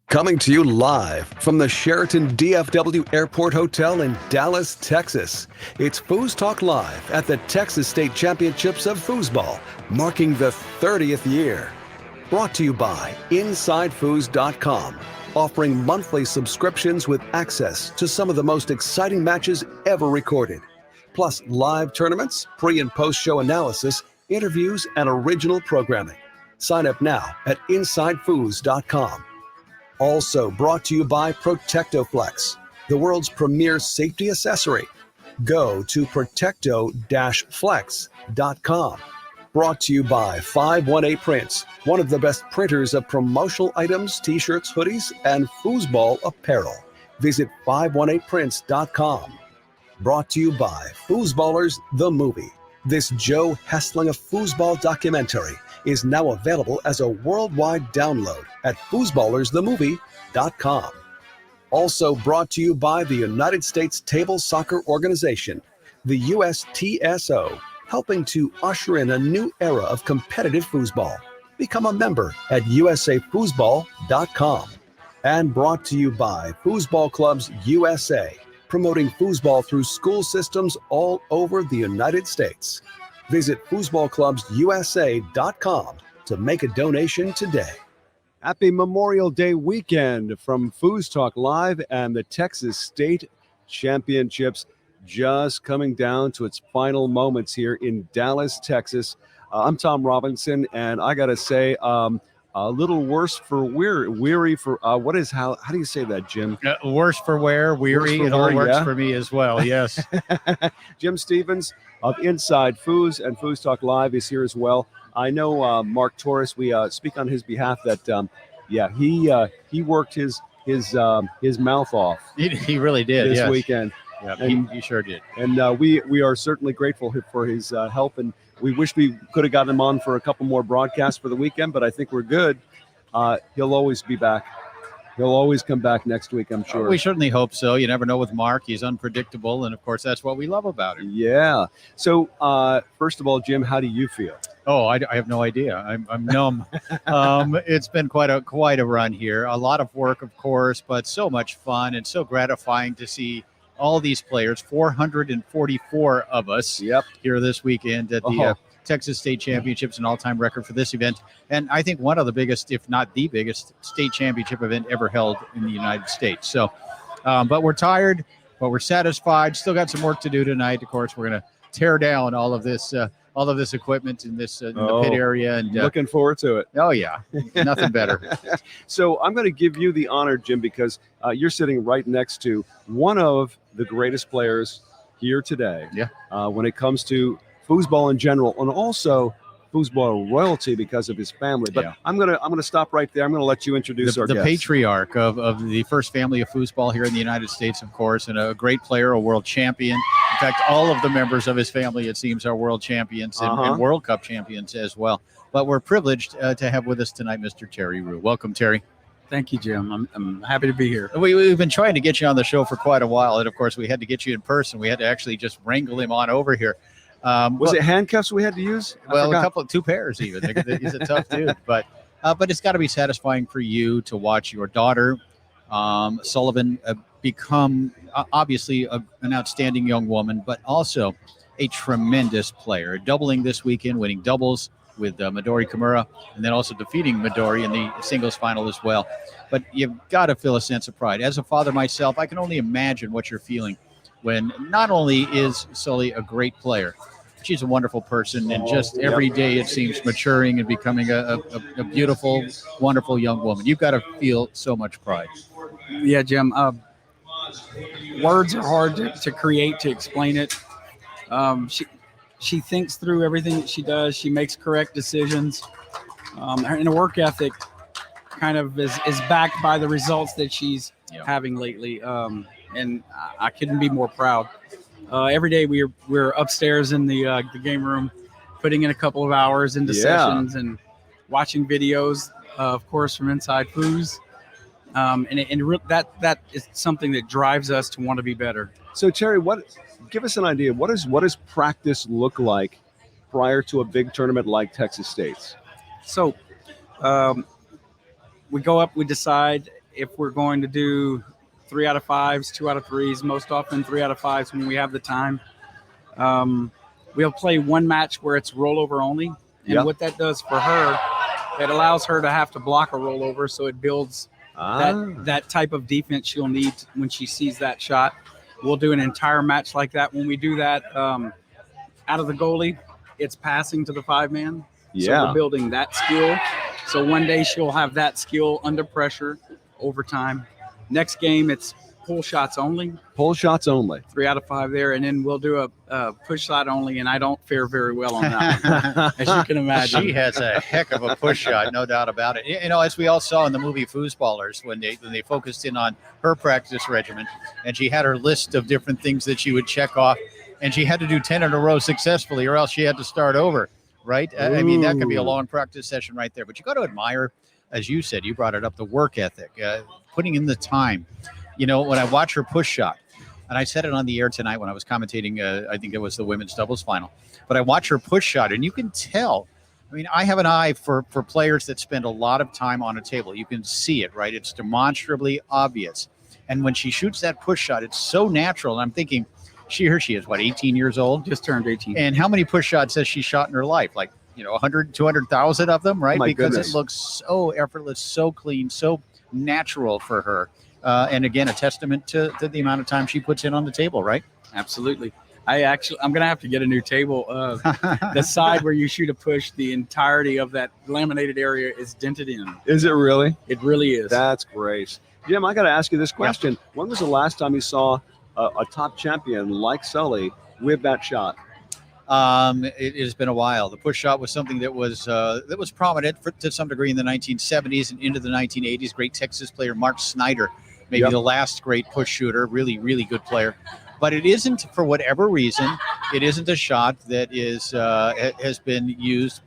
Coming to you live from the Sheraton DFW Airport Hotel in Dallas, Texas. It's FoosTalk Live at the Texas State Championships of Foosball, marking the 30th year. Brought to you by InsideFoos.com, offering monthly subscriptions with access to some of the most exciting matches ever recorded, plus live tournaments, pre- and post-show analysis, interviews, and original programming. Sign up now at InsideFoos.com. Also brought to you by ProtectoFlex, the world's premier safety accessory. Go to protecto-flex.com. Brought to you by 518 Prints, one of the best printers of promotional items, t-shirts, hoodies, and foosball apparel. Visit 518prints.com. Brought to you by Foosballers, the movie. This Joe Hessling of Foosball documentary is now available as a worldwide download at foosballersthemovie.com. Also brought to you by the United States Table Soccer Organization, the USTSO, helping to usher in a new era of competitive foosball. Become a member at usafoosball.com. And brought to you by Foosball Clubs USA, promoting foosball through school systems all over the United States. Visit foosballclubsusa.com to make a donation today. Happy Memorial Day weekend from FoosTalk Live and the Texas State Championships, just coming down to its final moments here in Dallas, Texas. I'm Tom Robinson, and I got to say, a little worse for weary for how do you say that, Jim? Worse for wear, weary. It all works for me as well. Yes. Jim Stevens of Inside Foos and FoosTalk Live is here as well. I know Mark Torres. We speak on his behalf that he worked his mouth off. He really did this weekend. Yeah, he sure did. And we are certainly grateful for his help, and we wish we could have gotten him on for a couple more broadcasts for the weekend, but I think we're good. He'll always be back. He'll always come back next week, I'm sure. We certainly hope so. You never know with Mark. He's unpredictable, and, of course, that's what we love about him. Yeah. So, first of all, Jim, how do you feel? Oh, I have no idea. I'm numb. It's been quite a run here. A lot of work, of course, but so much fun and so gratifying to see all these players, 444 of us here this weekend at the Texas State Championships, an all-time record for this event. And I think one of the biggest, if not the biggest, state championship event ever held in the United States. So, but we're tired, but we're satisfied. Still got some work to do tonight. Of course, we're going to tear down all of this equipment in this in the pit area. And looking forward to it. Oh, yeah. Nothing better. So I'm going to give you the honor, Jim, because you're sitting right next to one of the greatest players here today. Yeah. When it comes to foosball in general, and also foosball royalty because of his family. But I'm gonna stop right there. I'm gonna let you introduce our guest. The patriarch of the first family of foosball here in the United States, of course, and a great player, a world champion. In fact, all of the members of his family, it seems, are world champions and World Cup champions as well. But we're privileged to have with us tonight Mr. Terry Rue. Welcome, Terry. Thank you, Jim. I'm happy to be here. We've been trying to get you on the show for quite a while, and of course, we had to get you in person. We had to actually just wrangle him on over here. Was it handcuffs we had to use? Two pairs even. He's a tough dude, but it's got to be satisfying for you to watch your daughter, Sullivan, become obviously an outstanding young woman, but also a tremendous player. Doubling this weekend, winning doubles with Midori Kimura, and then also defeating Midori in the singles final as well. But you've got to feel a sense of pride. As a father myself, I can only imagine what you're feeling when not only is Sully a great player, she's a wonderful person, and just every day it seems maturing and becoming a beautiful, wonderful young woman. You've got to feel so much pride. Yeah, Jim. Words are hard to create, to explain it. She thinks through everything that she does. She makes correct decisions. And her work ethic kind of is backed by the results that she's having lately. And I couldn't be more proud. Every day we're upstairs in the game room, putting in a couple of hours into sessions and watching videos, of course, from Inside Foos. That is something that drives us to want to be better. So Terry, give us an idea. What does practice look like prior to a big tournament like Texas State's? So we go up, we decide if we're going to do 3 out of 5s, 2 out of 3s, most often 3 out of 5s when we have the time. We'll play one match where it's rollover only. And what that does for her, it allows her to have to block a rollover, so it builds that type of defense she'll need when she sees that shot. We'll do an entire match like that. When we do that, out of the goalie, it's passing to the 5-man. So we're building that skill. So one day she'll have that skill under pressure over time. Next game, it's pull shots only. Pull shots only. 3 out of 5 there. And then we'll do a push shot only, and I don't fare very well on that one, as you can imagine. She has a heck of a push shot, no doubt about it. You know, as we all saw in the movie Foosballers, when they focused in on her practice regimen, and she had her list of different things that she would check off, and she had to do 10 in a row successfully, or else she had to start over, right? I mean, that could be a long practice session right there. But you got to admire, as you said, you brought it up, the work ethic, putting in the time. You know, when I watch her push shot, and I said it on the air tonight when I was commentating, I think it was the women's doubles final, but I watch her push shot, and you can tell. I mean, I have an eye for players that spend a lot of time on a table. You can see it, right? It's demonstrably obvious. And when she shoots that push shot, it's so natural. And I'm thinking, she is, what, 18 years old? Just turned 18. And how many push shots has she shot in her life? Like, 100, 200,000 of them, right? Because it looks so effortless, so clean, so natural for her. And again, a testament to the amount of time she puts in on the table, right? Absolutely. I'm going to have to get a new table. The side where you shoot a push, the entirety of that laminated area is dented in. Is it really? It really is. That's great. Jim, I got to ask you this question. Yeah. When was the last time you saw a top champion like Sully with that shot? It has been a while. The push shot was something that was prominent to some degree in the 1970s and into the 1980s. Great Texas player Mark Snyder, maybe the last great push shooter, really, really good player. But it isn't, for whatever reason, it isn't a shot that has been used,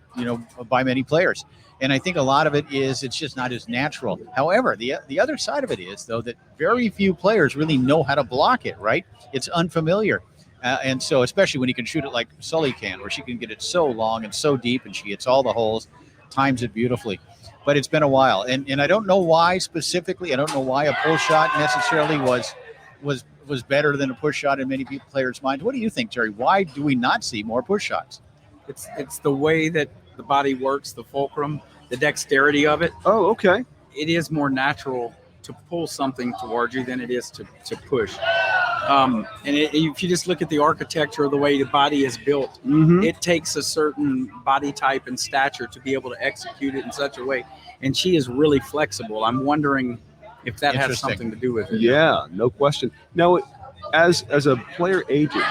by many players. And I think a lot of it is it's just not as natural. However, the other side of it is, though, that very few players really know how to block it, right? It's unfamiliar. And so, especially when you can shoot it like Sully can, where she can get it so long and so deep, and she hits all the holes, times it beautifully. But it's been a while, and I don't know why specifically. I don't know why a pull shot necessarily was better than a push shot in many players' minds. What do you think, Jerry? Why do we not see more push shots? It's the way that the body works, the fulcrum, the dexterity of it. Oh, okay. It is more natural to pull something towards you than it is to push. If you just look at the architecture of the way the body is built, it takes a certain body type and stature to be able to execute it in such a way. And she is really flexible. I'm wondering if that has something to do with it. Yeah, no question. Now, as a player ages,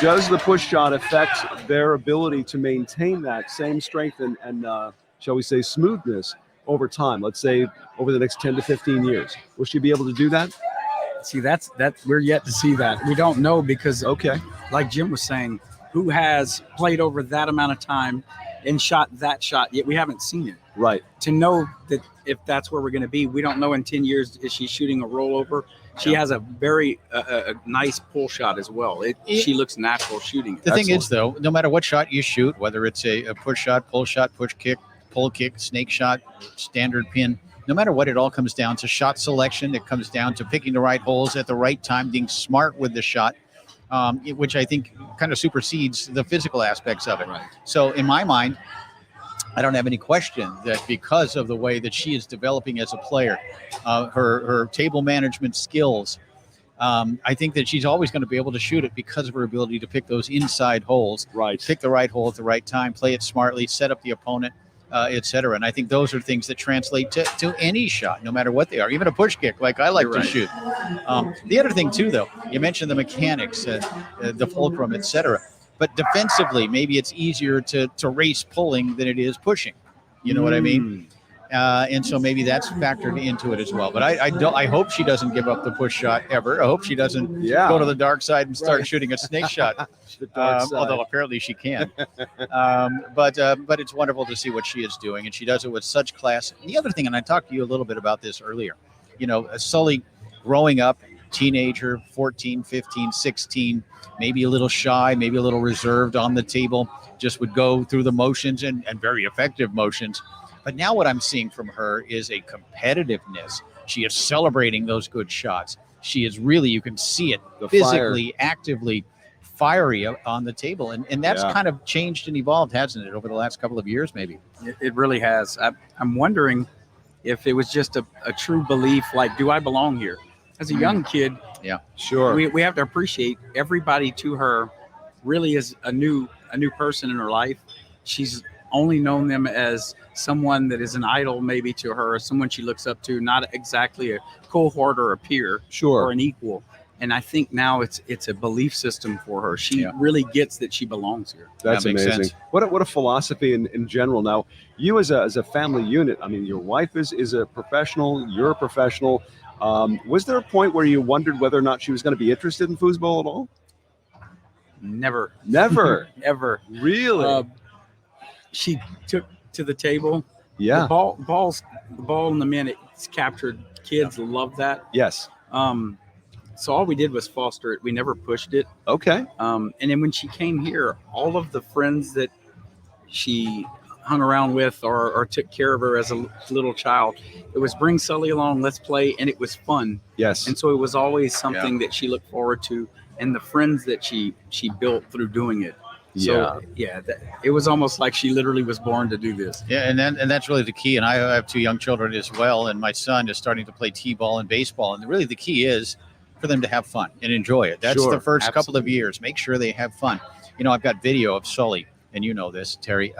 does the push shot affect their ability to maintain that same strength and shall we say, smoothness over time? Let's say over the next 10 to 15 years. Will she be able to do that? See, that's we're yet to see that. We don't know because, like Jim was saying, who has played over that amount of time and shot that shot, yet we haven't seen it. Right. To know that if that's where we're going to be, we don't know in 10 years, is she shooting a rollover? She has a very nice pull shot as well. She looks natural shooting. The thing is, though, no matter what shot you shoot, whether it's a push shot, push kick, pull kick, snake shot, standard pin, no matter what, it all comes down to shot selection. It comes down to picking the right holes at the right time, being smart with the shot, which I think kind of supersedes the physical aspects of it. Right. So in my mind, I don't have any question that because of the way that she is developing as a player, her table management skills, I think that she's always going to be able to shoot it because of her ability to pick those inside holes, pick the right hole at the right time, play it smartly, set up the opponent, etc. And I think those are things that translate to any shot, no matter what they are, even a push kick like I like to shoot. The other thing, too, though, you mentioned the mechanics, the fulcrum, etc. But defensively, maybe it's easier to race pulling than it is pushing. You know what I mean? And so maybe that's factored into it as well. But I hope she doesn't give up the push shot ever. I hope she doesn't go to the dark side and start shooting a snake shot. Although apparently she can. But it's wonderful to see what she is doing, and she does it with such class. And the other thing, and I talked to you a little bit about this earlier, Sully growing up, teenager, 14, 15, 16, maybe a little shy, maybe a little reserved on the table, just would go through the motions and very effective motions. But now what I'm seeing from her is a competitiveness, She is celebrating those good shots. She is really, you can see it The physically, actively fiery on the table. And that's kind of changed and evolved, hasn't it, over the last couple of years, maybe? It really has. I'm wondering if it was just a true belief, like, do I belong here? As a young kid, Sure. we have to appreciate everybody to her really is a new person in her life. She's only known them as someone that is an idol maybe to her, someone she looks up to, not exactly a cohort or a peer or an equal. And I think now it's a belief system for her. She really gets that she belongs here. That's makes amazing. sense. What a philosophy in general. Now, you as a family unit, I mean, your wife is a professional, you're a professional. Was there a point where you wondered whether or not she was going to be interested in foosball at all? Never. Ever. Really? She took to the table. Yeah. The ball and the men, it's captured. Kids love that. Yes. So all we did was foster it. We never pushed it. Okay. And then when she came here, all of the friends that she hung around with or took care of her as a little child, it was bring Sully along, let's play, and it was fun. Yes. And so it was always something that she looked forward to, and the friends that she built through doing it. So, it was almost like she literally was born to do this. Yeah, and that's really the key. And I have 2 young children as well, and my son is starting to play t-ball and baseball. And really the key is for them to have fun and enjoy it. That's the first couple of years. Make sure they have fun. You know, I've got video of Sully, and you know this, Terry.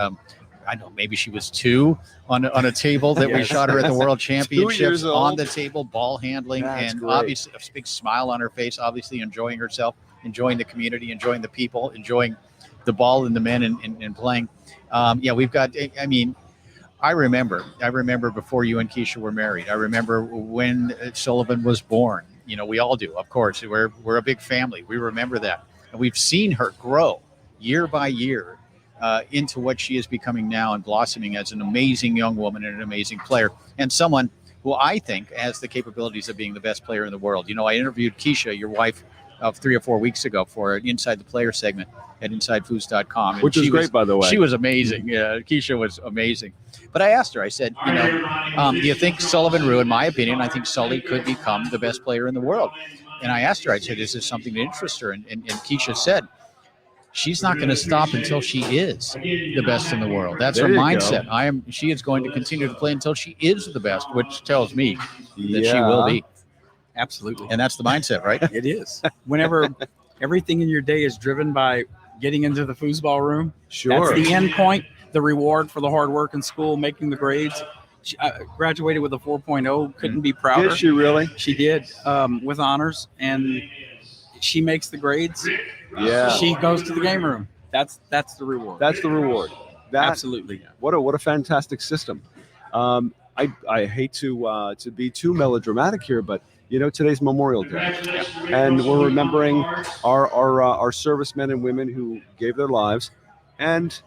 I know maybe she was 2 on a table that we shot her at the World Championships on the table, ball handling, and obviously a big smile on her face, obviously enjoying herself, enjoying the community, enjoying the people, enjoying the ball and the men and playing. We've got, I mean, I remember before you and Keisha were married. I remember when Sullivan was born. You know, we all do, of course. We're a big family. We remember that. And we've seen her grow year by year into what she is becoming now and blossoming as an amazing young woman and an amazing player and someone who I think has the capabilities of being the best player in the world. You know, I interviewed Keisha, your wife, 3 or 4 weeks ago for an Inside the Player segment at InsideFoos.com. Which is great, by the way. She was amazing. Yeah, Keisha was amazing. But I asked her, I said, you know, do you think Sullivan Rue, in my opinion, I think Sully could become the best player in the world. And I asked her, I said, is this something that interests her? And Keisha said, she's not going to stop until she is the best in the world. That's her mindset. She is going to continue to play until she is the best, which tells me that she will be. Absolutely. And that's the mindset, right? It is. Whenever everything in your day is driven by getting into the foosball room, that's the end point, the reward for the hard work in school, making the grades. She graduated with a 4.0, couldn't be prouder. Did she really? She did, with honors, and she makes the grades. Yeah. She goes to the game room. That's the reward. That's the reward. Absolutely. What a fantastic system. I hate to be too melodramatic here, but you know, today's Memorial Day, and we're remembering our servicemen and women who gave their lives, and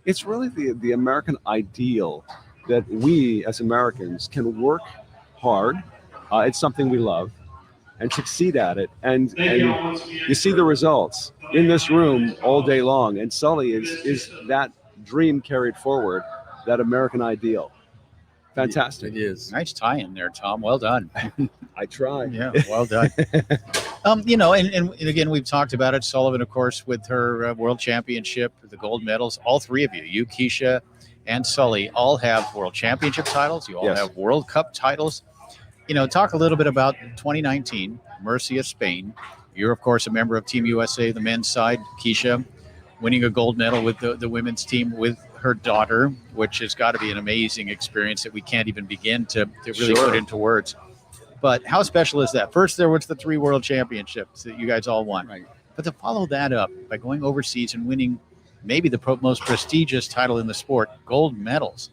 it's really the American ideal that we as Americans can work hard. It's something we love, and succeed at it, and you see the results in this room all day long. And Sully is that dream carried forward, that American ideal. Fantastic. It is. Nice tie in there, Tom. Well done. I tried. Yeah, well done. You know, and again, we've talked about it. Sullivan, of course, with her world championship, the gold medals. All 3 of you, Keisha and Sully, all have world championship titles. You all have World Cup titles. You know, talk a little bit about 2019, Murcia, Spain. You're, of course, a member of Team USA, the men's side. Keisha winning a gold medal with the women's team with her daughter, which has got to be an amazing experience that we can't even begin to really put into words. But how special is that? First, there was the 3 world championships that you guys all won. Right. But to follow that up by going overseas and winning maybe the most prestigious title in the sport, gold medals.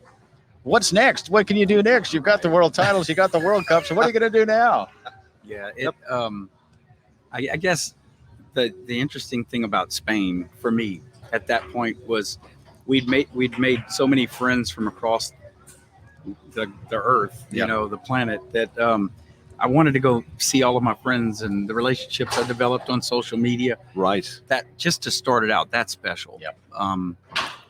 What's next? What can you do next? You've got the world titles, you got the World Cup. So what are you going to do now? Yeah. I guess the interesting thing about Spain for me at that point was we'd made so many friends from across the earth, you know, the planet, that I wanted to go see all of my friends and the relationships I developed on social media. Right. That just to start it out, that's special. Yep.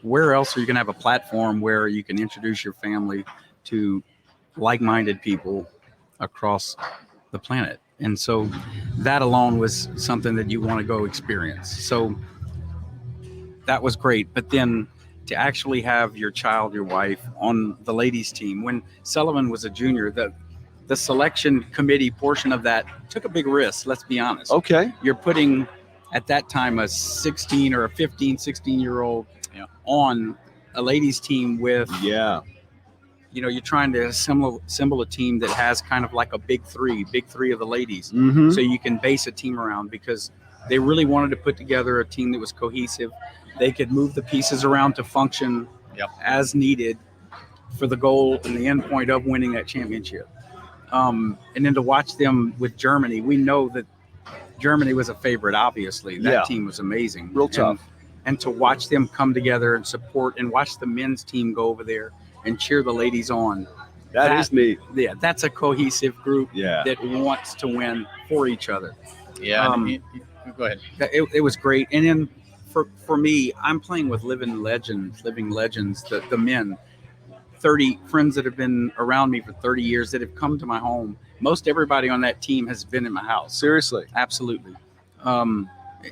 Where else are you going to have a platform where you can introduce your family to like-minded people across the planet. And so that alone was something that you want to go experience. So that was great. But then to actually have your child, your wife on the ladies team, when Sullivan was a junior, the selection committee portion of that took a big risk. Let's be honest. Okay. You're putting at that time a 16 or a 15, 16-year-old on a ladies team with, you're trying to assemble a team that has kind of like a big three of the ladies. Mm-hmm. So you can base a team around, because they really wanted to put together a team that was cohesive. They could move the pieces around to function as needed for the goal and the end point of winning that championship. And then to watch them with Germany, we know that Germany was a favorite, obviously. That team was amazing. Real tough. And to watch them come together and support, and watch the men's team go over there and cheer the ladies on. That is neat. Yeah, that's a cohesive group that wants to win for each other. Yeah. Go ahead. It was great. And then for me, I'm playing with living legends, the men. 30 friends that have been around me for 30 years that have come to my home. Most everybody on that team has been in my house. Seriously? Absolutely. And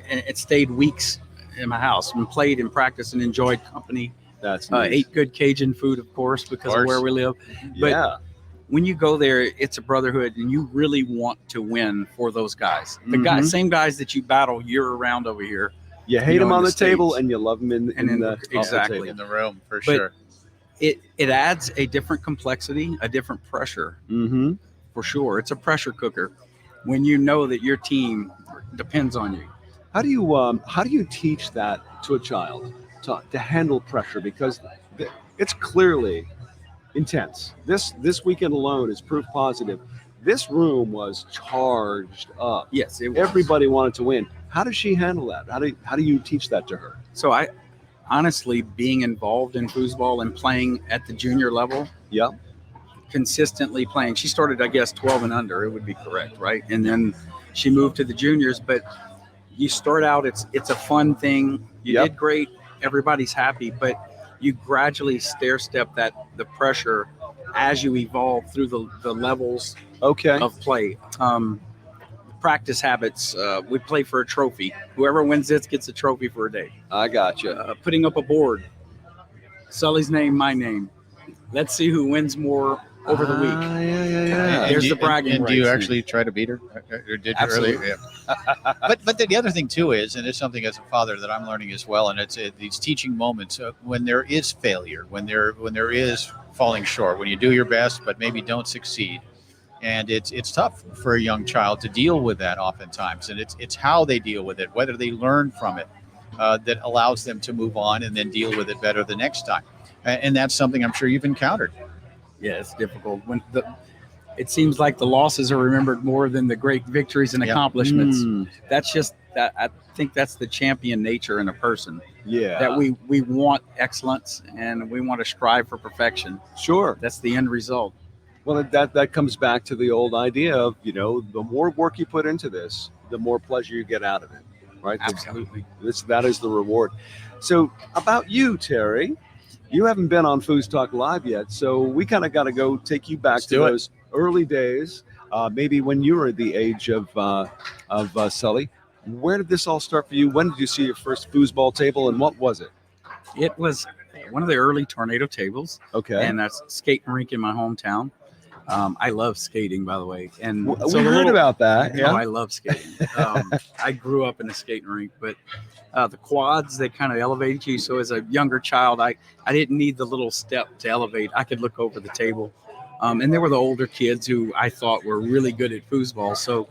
it stayed weeks in my house and played and practiced and enjoyed company. That's nice. Ate good Cajun food, of course, because of where we live. But when you go there, it's a brotherhood, and you really want to win for those guys. The same guys that you battle year round over here. You hate them on the table, and you love them in the exactly in the room, for sure. It adds a different complexity, a different pressure, for sure. It's a pressure cooker when you know that your team depends on you. How do you teach that to a child to handle pressure? Because it's clearly intense. This weekend alone is proof positive. This room was charged up. Yes, it was. Everybody wanted to win. How does she handle that? How do you teach that to her? So honestly, being involved in foosball and playing at the junior level, consistently playing. She started, I guess, 12 and under. It would be correct, right? And then she moved to the juniors. But you start out, it's a fun thing. You did great. Everybody's happy, but you gradually stair-step the pressure as you evolve through the levels of play. Practice habits. We play for a trophy. Whoever wins this gets a trophy for a day. I gotcha. Putting up a board. Sully's name, my name. Let's see who wins more over the week. Yeah. There's the bragging rights. And do you actually try to beat her? Or did you Absolutely. really? Yeah. But then the other thing too is, and it's something as a father that I'm learning as well, and it's these teaching moments when there is failure, when there is falling short, when you do your best but maybe don't succeed. And it's tough for a young child to deal with that oftentimes. And it's how they deal with it, whether they learn from it, that allows them to move on and then deal with it better the next time. And that's something I'm sure you've encountered. Yeah, it's difficult. When it seems like the losses are remembered more than the great victories and accomplishments. That's just that. I think that's the champion nature in a person. Yeah. That we want excellence and we want to strive for perfection. Sure. That's the end result. Well, that comes back to the old idea of, the more work you put into this, the more pleasure you get out of it, right? Absolutely. That is the reward. So about you, Terry, you haven't been on FoosTalk Live yet, so we kind of got to go take you back to those early days, maybe when you were the age of Sully. Where did this all start for you? When did you see your first foosball table, and what was it? It was one of the early tornado tables. Okay. And that's skating rink in my hometown. I love skating, by the way. And we heard about that. Yeah. I love skating. I grew up in a skating rink, but the quads, they kind of elevated you. So as a younger child, I didn't need the little step to elevate. I could look over the table. And there were the older kids who I thought were really good at foosball. So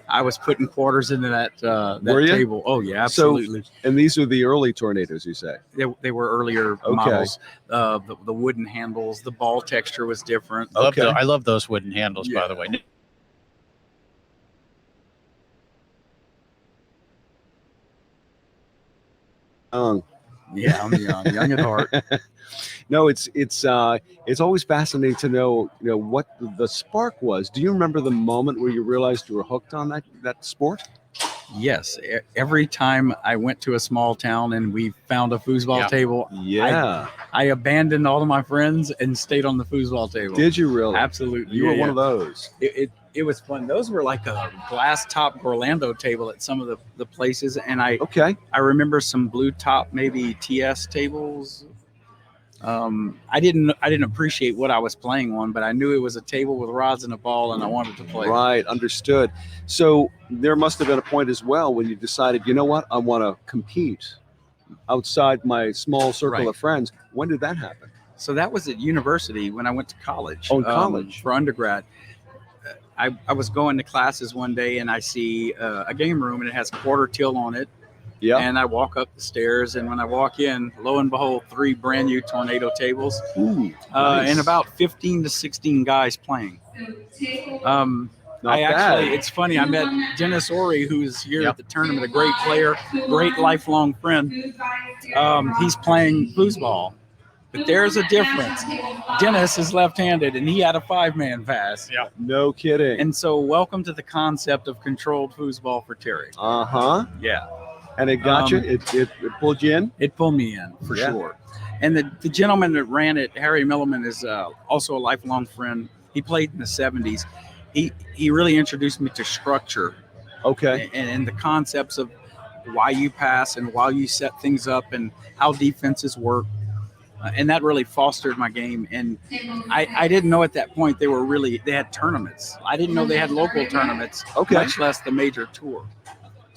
I was putting quarters into that table. Oh, yeah, absolutely. So, and these are the early tornadoes, you say? They were earlier models. The wooden handles, the ball texture was different. I love those wooden handles, by the way. Yeah, I'm young at heart. No, it's always fascinating to know what the spark was. Do you remember the moment where you realized you were hooked on that sport? Yes, every time I went to a small town and we found a foosball table, Yeah. I abandoned all of my friends and stayed on the foosball table. Did you really? Absolutely. You were one of those. It was fun. Those were like a glass top Orlando table at some of the places, and I remember some blue top maybe TS tables. I didn't appreciate what I was playing on, but I knew it was a table with rods and a ball, and I wanted to play. Right, understood. So there must have been a point as well when you decided, you know what, I want to compete outside my small circle of friends. When did that happen? So that was at university when I went to college. Oh, in college. For undergrad. I was going to classes one day and I see a game room and it has quarter till on it. Yeah. And I walk up the stairs, and when I walk in, lo and behold, 3 brand new Tornado tables. Ooh, nice. And about 15 to 16 guys playing. It's funny. I met Dennis Ori, who's here at the tournament, a great player, great lifelong friend. He's playing foosball. But there's a difference. Dennis is left-handed, and he had a 5-man pass. Yeah. No kidding. And so welcome to the concept of controlled foosball for Terry. Uh-huh. Yeah. And it got you? It pulled you in? It pulled me in, for sure. And the gentleman that ran it, Harry Mcmillan, is also a lifelong friend. He played in the 70s. He really introduced me to structure. Okay. And the concepts of why you pass and why you set things up and how defenses work. And that really fostered my game. And I didn't know at that point they had tournaments. I didn't know they had local tournaments, much less the major tour.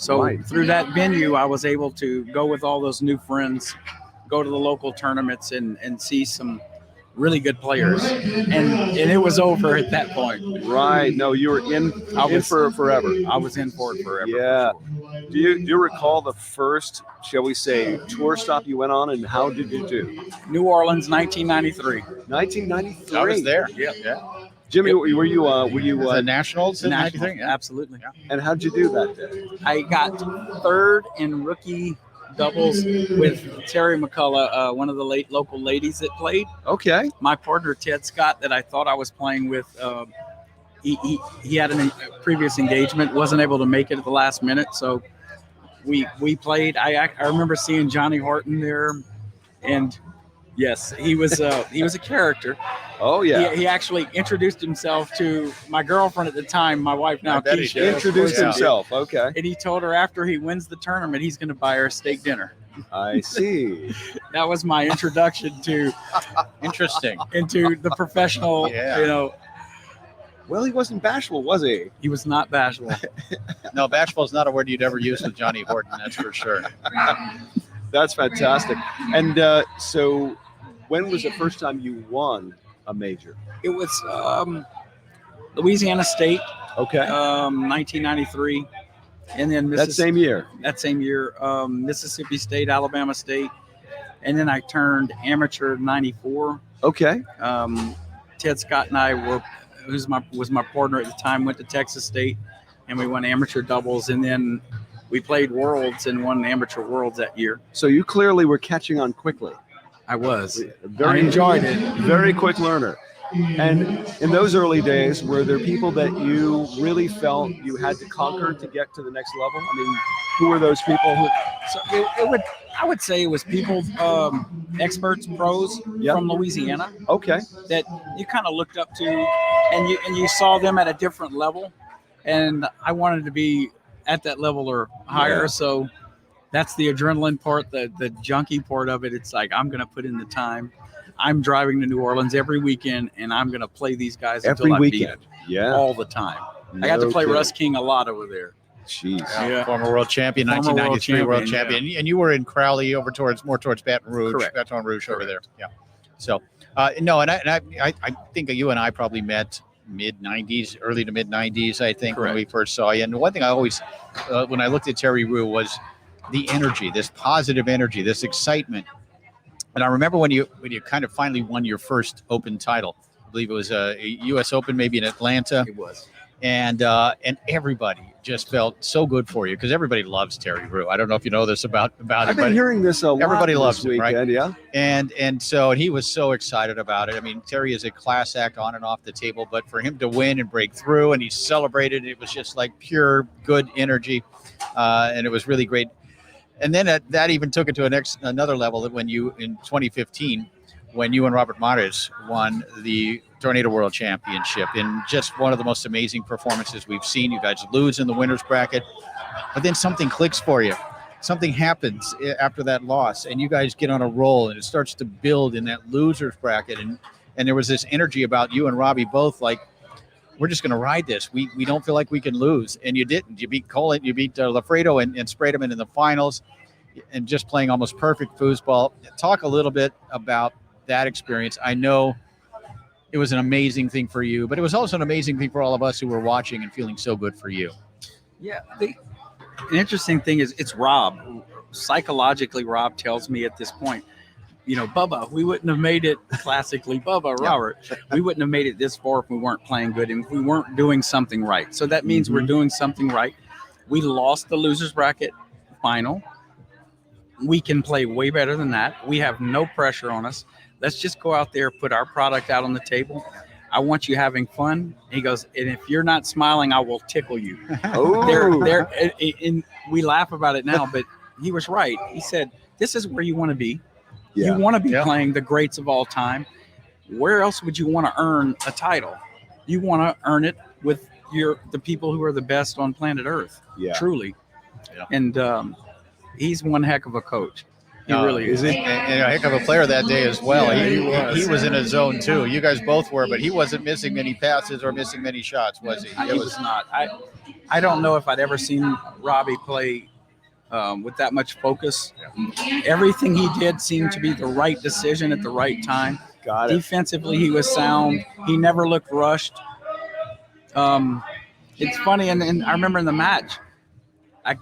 So through that venue, I was able to go with all those new friends, go to the local tournaments and see some really good players. And it was over at that point. Right. No, you were in for forever. I was in for it forever. Yeah. Do you recall the first, shall we say, tour stop you went on, and how did you do? New Orleans, 1993. 1993. I was there. Yeah. Jimmy, were you the Nationals in 93? Yeah. Absolutely. Yeah. And how'd you do that day? I got third in rookie doubles with Terry McCullough, one of the local ladies that played. Okay. My partner, Ted Scott, that I thought I was playing with, he had a previous engagement, wasn't able to make it at the last minute, so we played. I remember seeing Johnny Horton there, and yes, he was a character. Oh yeah. He actually introduced himself to my girlfriend at the time, my wife now, Keisha. He introduced himself. Okay. And he told her after he wins the tournament, he's going to buy her a steak dinner. I see. That was my introduction to into the professional. Well, he wasn't bashful, was he? He was not bashful. No, bashful is not a word you'd ever use with Johnny Horton. That's for sure. That's fantastic. And so, when was the first time you won a major? It was Louisiana State. Okay. 1993, and then that same year. Mississippi State, Alabama State, and then I turned amateur in 94. Okay. Ted Scott and I was my partner at the time, went to Texas State, and we won amateur doubles, and then we played Worlds and won amateur Worlds that year. So you clearly were catching on quickly. I was. I enjoyed it. Very quick learner. And in those early days, were there people that you really felt you had to conquer to get to the next level? I mean, who were those people? I would say it was people, experts, pros from Louisiana. Okay. That you kind of looked up to, and you saw them at a different level, and I wanted to be at that level or higher. Yeah. So that's the adrenaline part, the junkie part of it. It's like, I'm going to put in the time. I'm driving to New Orleans every weekend, and I'm going to play these guys every until I weekend. beat them. All the time. I got to play Russ King a lot over there. Jeez. Yeah. Former world champion, 1993 world champion. And you were in Crowley more towards Baton Rouge. Correct. Baton Rouge over there. Yeah. So, no, and I think you and I probably met mid-90s, early to mid-90s, I think, when we first saw you. And one thing I always, when I looked at Terry Rue, was the energy, this positive energy, this excitement. And I remember when you kind of finally won your first Open title. I believe it was a U.S. Open, maybe in Atlanta. It was. and everybody just felt so good for you because everybody loves Terry Rue. I don't know if you know this about I've it, been but hearing this a lot. everybody this loves him, weekend, right? Yeah. And so he was so excited about it. I mean, Terry is a class act on and off the table, but for him to win and break through, and he celebrated, it was just like pure good energy, and it was really great. And then that even took it to another level when you, in 2015, when you and Robert Mares won the Tornado World Championship in just one of the most amazing performances we've seen. You guys lose in the winner's bracket, but then something clicks for you. Something happens after that loss, and you guys get on a roll, and it starts to build in that loser's bracket. And there was this energy about you and Robbie both, like, we're just going to ride this. We don't feel like we can lose. And you didn't. You beat Colin, you beat Lafredo and sprayed him in the finals, and just playing almost perfect foosball. Talk a little bit about that experience. I know it was an amazing thing for you, but it was also an amazing thing for all of us who were watching and feeling so good for you. Yeah. The interesting thing is it's Rob. Psychologically, Rob tells me at this point, Bubba, we wouldn't have made it classically. Bubba, Robert, we wouldn't have made it this far if we weren't playing good and if we weren't doing something right. So that means we're doing something right. We lost the losers bracket final. We can play way better than that. We have no pressure on us. Let's just go out there, put our product out on the table. I want you having fun. He goes, and if you're not smiling, I will tickle you. And we laugh about it now, but he was right. He said, this is where you want to be. Yeah. You want to be playing the greats of all time. Where else would you want to earn a title? You want to earn it with the people who are the best on planet Earth. Yeah. Truly. Yeah. And he's one heck of a coach. He really is. And a heck of a player that day as well. Yeah, he was in a zone too. You guys both were, but he wasn't missing many passes or missing many shots, was he? He was not. I don't know if I'd ever seen Robbie play with that much focus. Everything he did seemed to be the right decision at the right time. Got it. Defensively, he was sound. He never looked rushed. It's funny, and I remember in the match,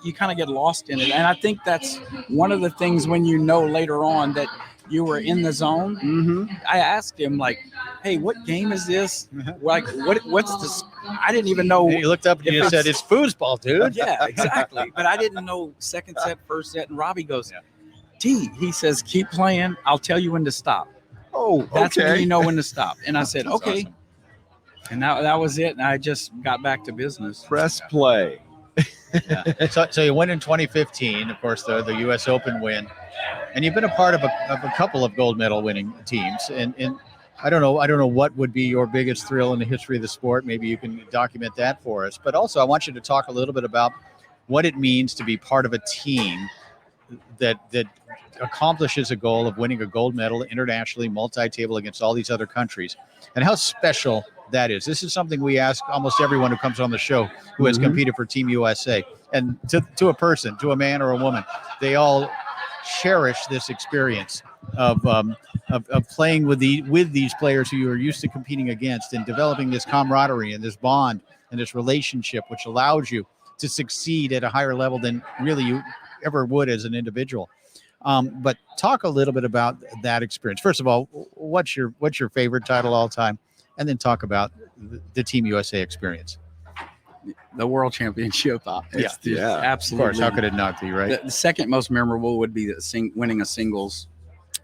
you kind of get lost in it. And I think that's one of the things when later on that you were in the zone. Mm-hmm. I asked him, like, hey, what game is this? Like, what's this? I didn't even know. And you looked up and you said, it's foosball, dude. Yeah, exactly. But I didn't know second set, first set. And Robbie goes, T, he says, keep playing. I'll tell you when to stop. Oh, okay. That's when you know when to stop. And I said, okay. Awesome. And that was it. And I just got back to business. Press play. Yeah. So you win in 2015, of course, the U.S. Open win, and you've been a part of a couple of gold medal winning teams. And I don't know what would be your biggest thrill in the history of the sport. Maybe you can document that for us. But also, I want you to talk a little bit about what it means to be part of a team that accomplishes a goal of winning a gold medal internationally, multi-table against all these other countries, and how special that is. This is something we ask almost everyone who comes on the show who has competed for Team USA. And to a person, to a man or a woman, they all cherish this experience of playing with these players who you are used to competing against and developing this camaraderie and this bond and this relationship, which allows you to succeed at a higher level than really you ever would as an individual. But talk a little bit about that experience. First of all, what's your favorite title all time? And then talk about the Team USA experience. The World Championship. Absolutely. Of course, how could it not be, right? The second most memorable would be winning a singles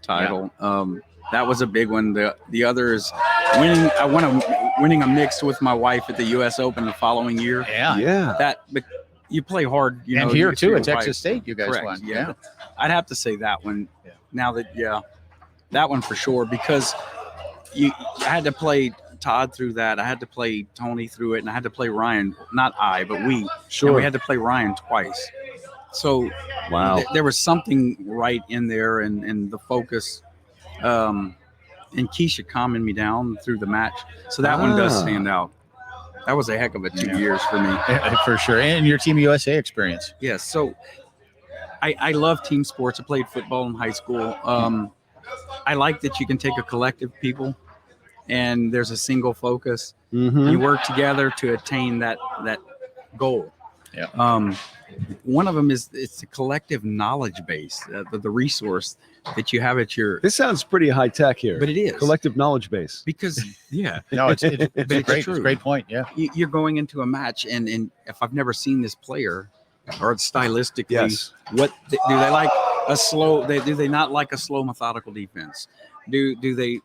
title. Yeah. That was a big one. The other is winning a mixed with my wife at the U.S. Open the following year. Yeah. But you play hard. And here too at Texas State, you guys Correct. won. Yeah. I'd have to say that one. Yeah. Now that one for sure, because I had to play Todd through that. I had to play Tony through it, and I had to play Ryan. Not I, but we. Sure. And we had to play Ryan twice. So wow, there was something right in there, and the focus, and Keisha calming me down through the match. So that one does stand out. That was a heck of a 2 years for me. Yeah, for sure. And your Team USA experience. Yes. So I love team sports. I played football in high school. I like that you can take a collective people and there's a single focus. Mm-hmm. You work together to attain that goal. Yeah. One of them is it's a collective knowledge base, the resource that you have at your. This sounds pretty high tech here, But it is collective knowledge base. because No, it's But it's great. true. It's a great point. Yeah. you're going into a match, and if I've never seen this player, or stylistically, Yes. what do they like a slow? Do they not like a slow, methodical defense? Do they,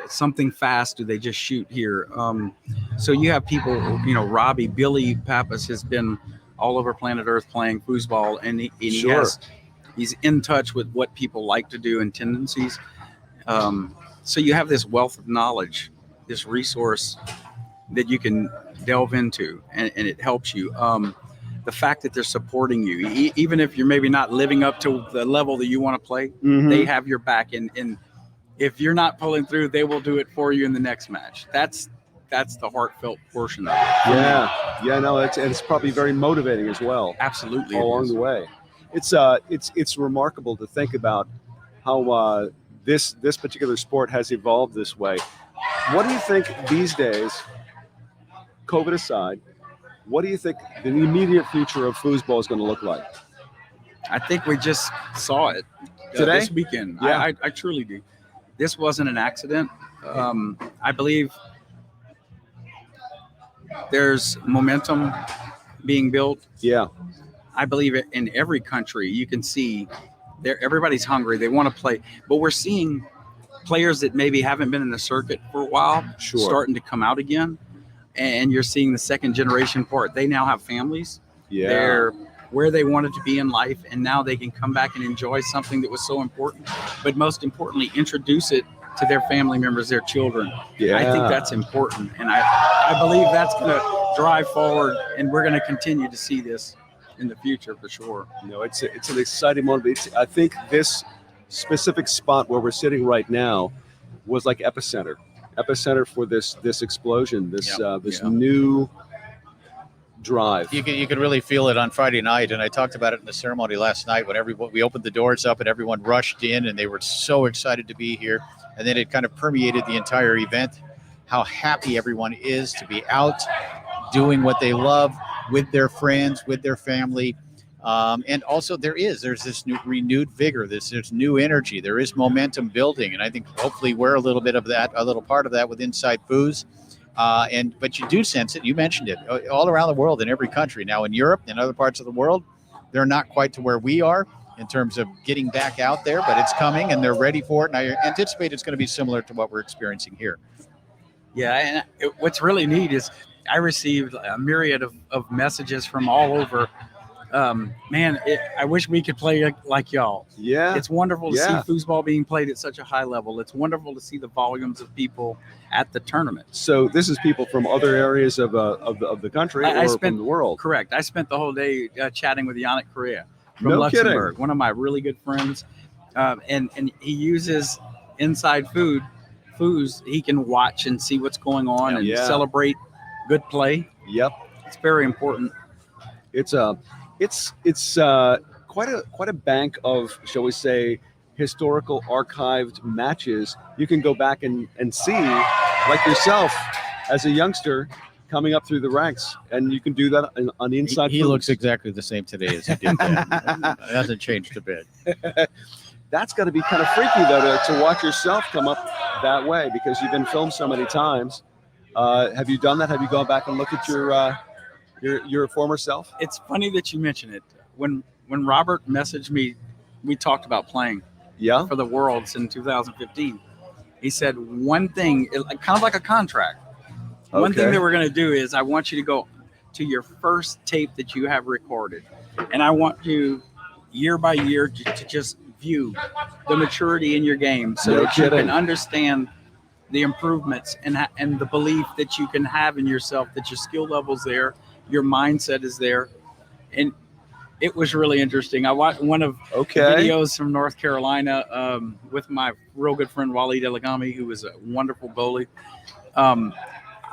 something fast? Do they just shoot here? So you have people, Robbie, Billy Pappas has been all over planet Earth playing foosball, and Sure. he's in touch with what people like to do and tendencies. So you have this wealth of knowledge, this resource that you can delve into, and it helps you. The fact that they're supporting you, even if you're maybe not living up to the level that you want to play, Mhm. they have your back. And if you're not pulling through, they will do it for you in the next match. That's the heartfelt portion of it. Yeah, no, it's probably very motivating as well. Absolutely. All it along is. the way. It's remarkable to think about how this particular sport has evolved this way. What do you think these days, COVID aside, what do you think the immediate future of foosball is going to look like? I think we just saw it Today? this weekend. Yeah. I truly do. This wasn't an accident. I believe there's momentum being built. Yeah, I believe it in every country. You can see everybody's hungry. They want to play, but we're seeing players that maybe haven't been in the circuit for a while Sure. starting to come out again. And you're seeing the second generation part. They now have families. yeah. They're where they wanted to be in life, and now they can come back and enjoy something that was so important, but most importantly, introduce it to their family members, their children. Yeah. I think that's important, and I believe that's going to drive forward, and we're going to continue to see this in the future for sure. It's an exciting moment. I think this specific spot where we're sitting right now was like epicenter for this explosion, this Yeah. new drive. You could really feel it on Friday night, and I talked about it in the ceremony last night when we opened the doors up and everyone rushed in, and they were so excited to be here. And then it kind of permeated the entire event. How happy everyone is to be out, doing what they love with their friends, with their family, and also there's this new renewed vigor. There's new energy. There is momentum building, and I think hopefully we're a little part of that with Inside Foos. But you do sense it. You mentioned it all around the world in every country. Now in Europe and other parts of the world, they're not quite to where we are in terms of getting back out there, but it's coming and they're ready for it. And I anticipate it's going to be similar to what we're experiencing here. Yeah, and what's really neat is I received a myriad of messages from all over. I wish we could play like y'all. Yeah. It's wonderful to Yeah. see foosball being played at such a high level. It's wonderful to see the volumes of people at the tournament. So this is people from other areas of the country or from the world. Correct. I spent the whole day chatting with Yannick Correa from No Luxembourg, kidding. one of my really good friends. And he uses Inside Foos. He can watch and see what's going on and Yeah. celebrate good play. Yep. It's very important. It's quite a bank of, shall we say, historical archived matches you can go back and see, like yourself as a youngster coming up through the ranks, and you can do that on the Inside. He Foos. looks exactly the same today as he did then. It hasn't changed a bit. That's got to be kind of freaky though to watch yourself come up that way, because you've been filmed so many times. Have you done that? Have you gone back and looked at your former self? It's funny that you mention it. When Robert messaged me, we talked about playing Yeah. for the Worlds in 2015. He said one thing, kind of like a contract. One thing Okay. that we're going to do is I want you to go to your first tape that you have recorded, and I want you year by year to just view the maturity in your game, so No that you kidding. can understand the improvements and the belief that you can have in yourself, that your skill level's there, your mindset is there. And it was really interesting. I watched one of the videos from North Carolina with my real good friend Waleed Elegami, who was a wonderful goalie.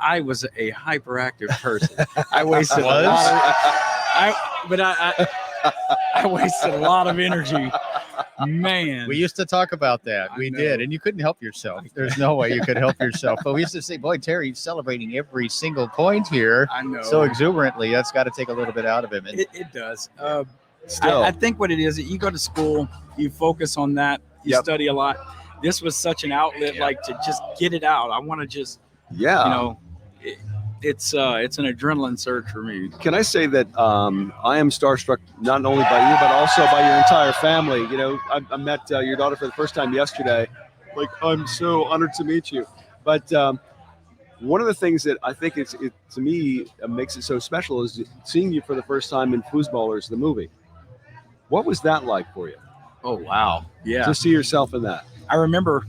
I was a hyperactive person. I wasted a lot of I wasted a lot of energy. Man. We used to talk about that. We did. And you couldn't help yourself. There's no way you could help yourself. But we used to say, boy, Terry's celebrating every single point here. I know. So exuberantly. That's got to take a little bit out of him. And It does. Still. I think what it is, you go to school, you focus on that, you study a lot. This was such an outlet, like to just get it out. I want to just, it's an adrenaline surge for me. Can I say that I am starstruck not only by you, but also by your entire family? You know, I met your daughter for the first time yesterday. Like, I'm so honored to meet you. But one of the things that I think to me makes it so special is seeing you for the first time in Foosballers, the movie. What was that like for you? Oh, wow. Yeah. To see yourself in that. I remember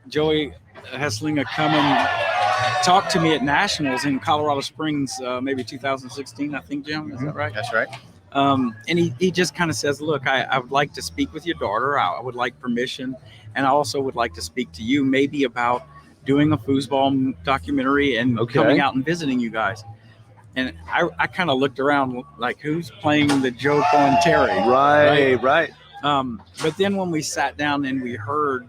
Joey Hesslinger come and talk to me at Nationals in Colorado Springs, maybe 2016, I think, Jim. Is that right? that's right. And he just kind of says, look, I would like to speak with your daughter. I would like permission. And I also would like to speak to you maybe about doing a foosball documentary and coming out and visiting you guys. And I kind of looked around like, who's playing the Joe Cohen Terry? Right. But then when we sat down and we heard,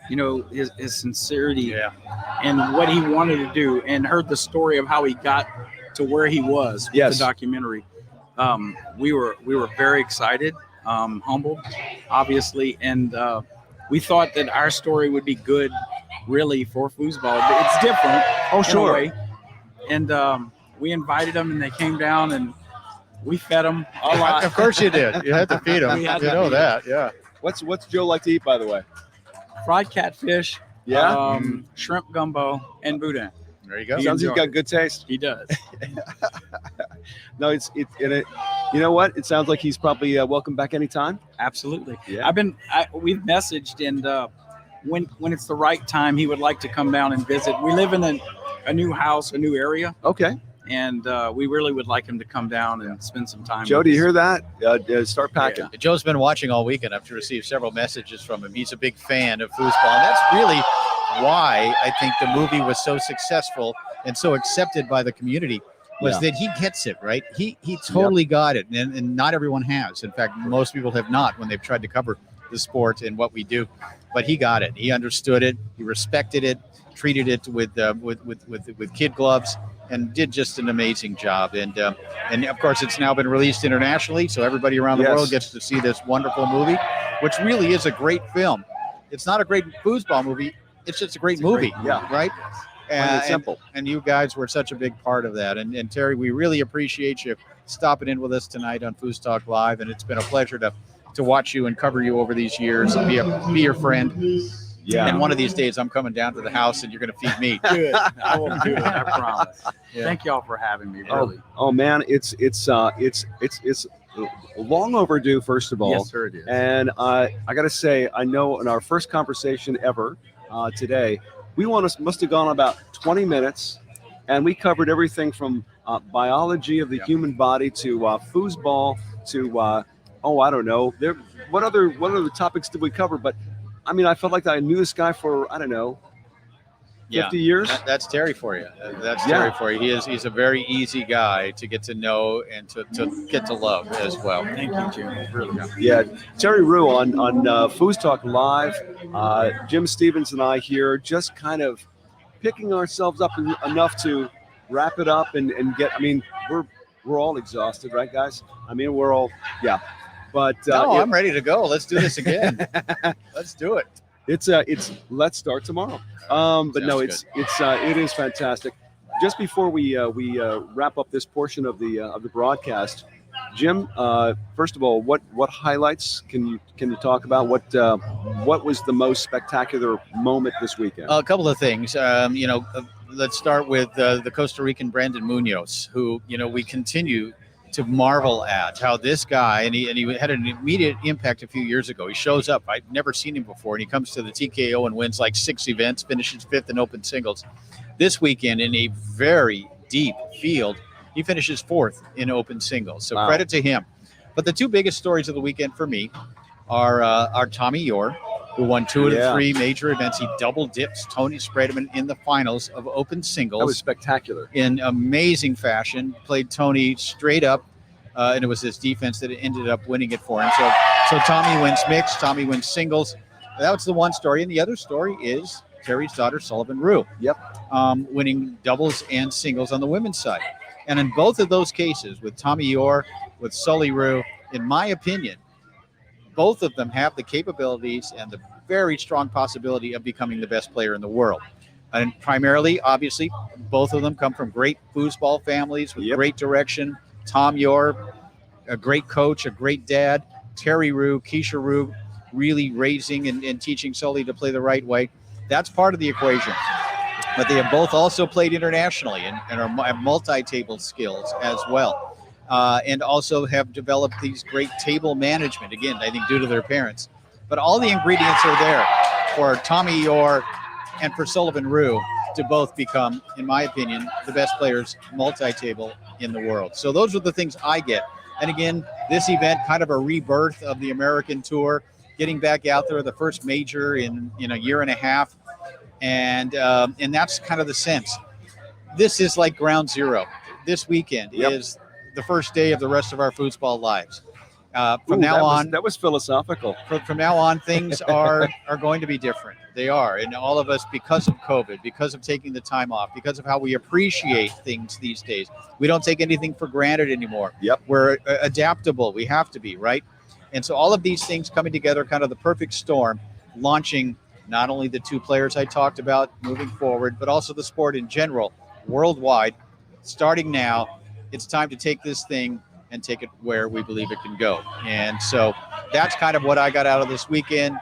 his sincerity and what he wanted to do, and heard the story of how he got to where he was with the documentary, we were very excited, humbled, obviously, and we thought that our story would be good, really, for foosball. But it's different. Oh, sure. In a way. And we invited them, and they came down, and we fed them a lot. Of course you did. You had to feed them. You know that, yeah. What's Joe like to eat, by the way? Fried catfish, shrimp gumbo, and boudin. There you go. Sounds like he's got good taste. He does. No, it's you know what? It sounds like he's probably welcome back anytime. Absolutely. Yeah. We've messaged, and when it's the right time, he would like to come down and visit. We live in a new house, a new area. Okay. And we really would like him to come down and spend some time. Joe, do you hear that? Start packing. Yeah. Joe's been watching all weekend. I've received several messages from him. He's a big fan of foosball. And that's really why I think the movie was so successful and so accepted by the community, was that he gets it, right? He totally got it. And not everyone has. In fact, most people have not when they've tried to cover the sport and what we do. But he got it. He understood it. He respected it, treated it with kid gloves, and did just an amazing job. And of course, it's now been released internationally, so everybody around the world gets to see this wonderful movie, which really is a great film. It's not a great foosball movie. It's just a great movie, right? It's simple. And you guys were such a big part of that. And Terry, we really appreciate you stopping in with us tonight on FoosTalk Live, and it's been a pleasure to watch you and cover you over these years and be your friend. Yeah. And one of these days, I'm coming down to the house, and you're going to feed me. Good. I will do it. I promise. Yeah. Thank y'all for having me. Really. Oh man, it's long overdue. First of all, yes, sir, it is. And I got to say, I know in our first conversation ever today, we must have gone about 20 minutes, and we covered everything from biology of the human body to foosball to I don't know. What other topics did we cover? But I mean, I felt like I knew this guy for, 50 years. That's Terry for you. That's Terry for you. He's a very easy guy to get to know and to get to love as well. Thank you, Jim. Really. Yeah, Terry Rue on FoosTalk Live. Jim Stevens and I here just kind of picking ourselves up enough to wrap it up and get. I mean, we're all exhausted, right, guys? I mean, we're all But I'm ready to go. Let's do this again. Let's do it. It's let's start tomorrow. It is fantastic. Just before we wrap up this portion of the broadcast, Jim, first of all, what highlights can you talk about? What was the most spectacular moment this weekend? A couple of things. Let's start with the Costa Rican Brandon Munoz, who we continue to marvel at how this guy, and he had an immediate impact a few years ago. He shows up. I've never seen him before, and he comes to the TKO and wins like 6 events, finishes 5th in open singles. This weekend, in a very deep field, he finishes 4th in open singles. So credit to him. But the two biggest stories of the weekend for me are Tommy Yore, who won 2 of the 3 major events. He double dips Tony Spreadman in the finals of open singles. That was spectacular. In amazing fashion. Played Tony straight up and it was his defense that ended up winning it for him. So Tommy wins mixed, Tommy wins singles. That was the one story, and the other story is Terry's daughter, Sullivan Rue. Yep. Winning doubles and singles on the women's side. And in both of those cases, with Tommy Orr, with Sully Rue, in my opinion, both of them have the capabilities and the very strong possibility of becoming the best player in the world. And primarily, obviously, both of them come from great foosball families with great direction. Tom Orr, a great coach, a great dad. Terry Rue, Keisha Rue, really raising and teaching Sully to play the right way. That's part of the equation. But they have both also played internationally and have multi-table skills as well. And also have developed these great table management, again, I think due to their parents. But all the ingredients are there for Tommy Orr and for Sullivan Rue to both become, in my opinion, the best players multi-table in the world. So those are the things I get. And again, this event, kind of a rebirth of the American Tour, getting back out there, the first major in a year and a half. And that's kind of the sense. This is like ground zero. This weekend is the first day of the rest of our foosball lives. From now on, that was philosophical. From now on, things are going to be different. They are, and all of us, because of COVID, because of taking the time off, because of how we appreciate things these days, we don't take anything for granted anymore. Yep, we're adaptable. We have to be, right? And so all of these things coming together, kind of the perfect storm, launching not only the two players I talked about moving forward, but also the sport in general, worldwide. Starting now, it's time to take this thing and take it where we believe it can go. And so that's kind of what I got out of this weekend.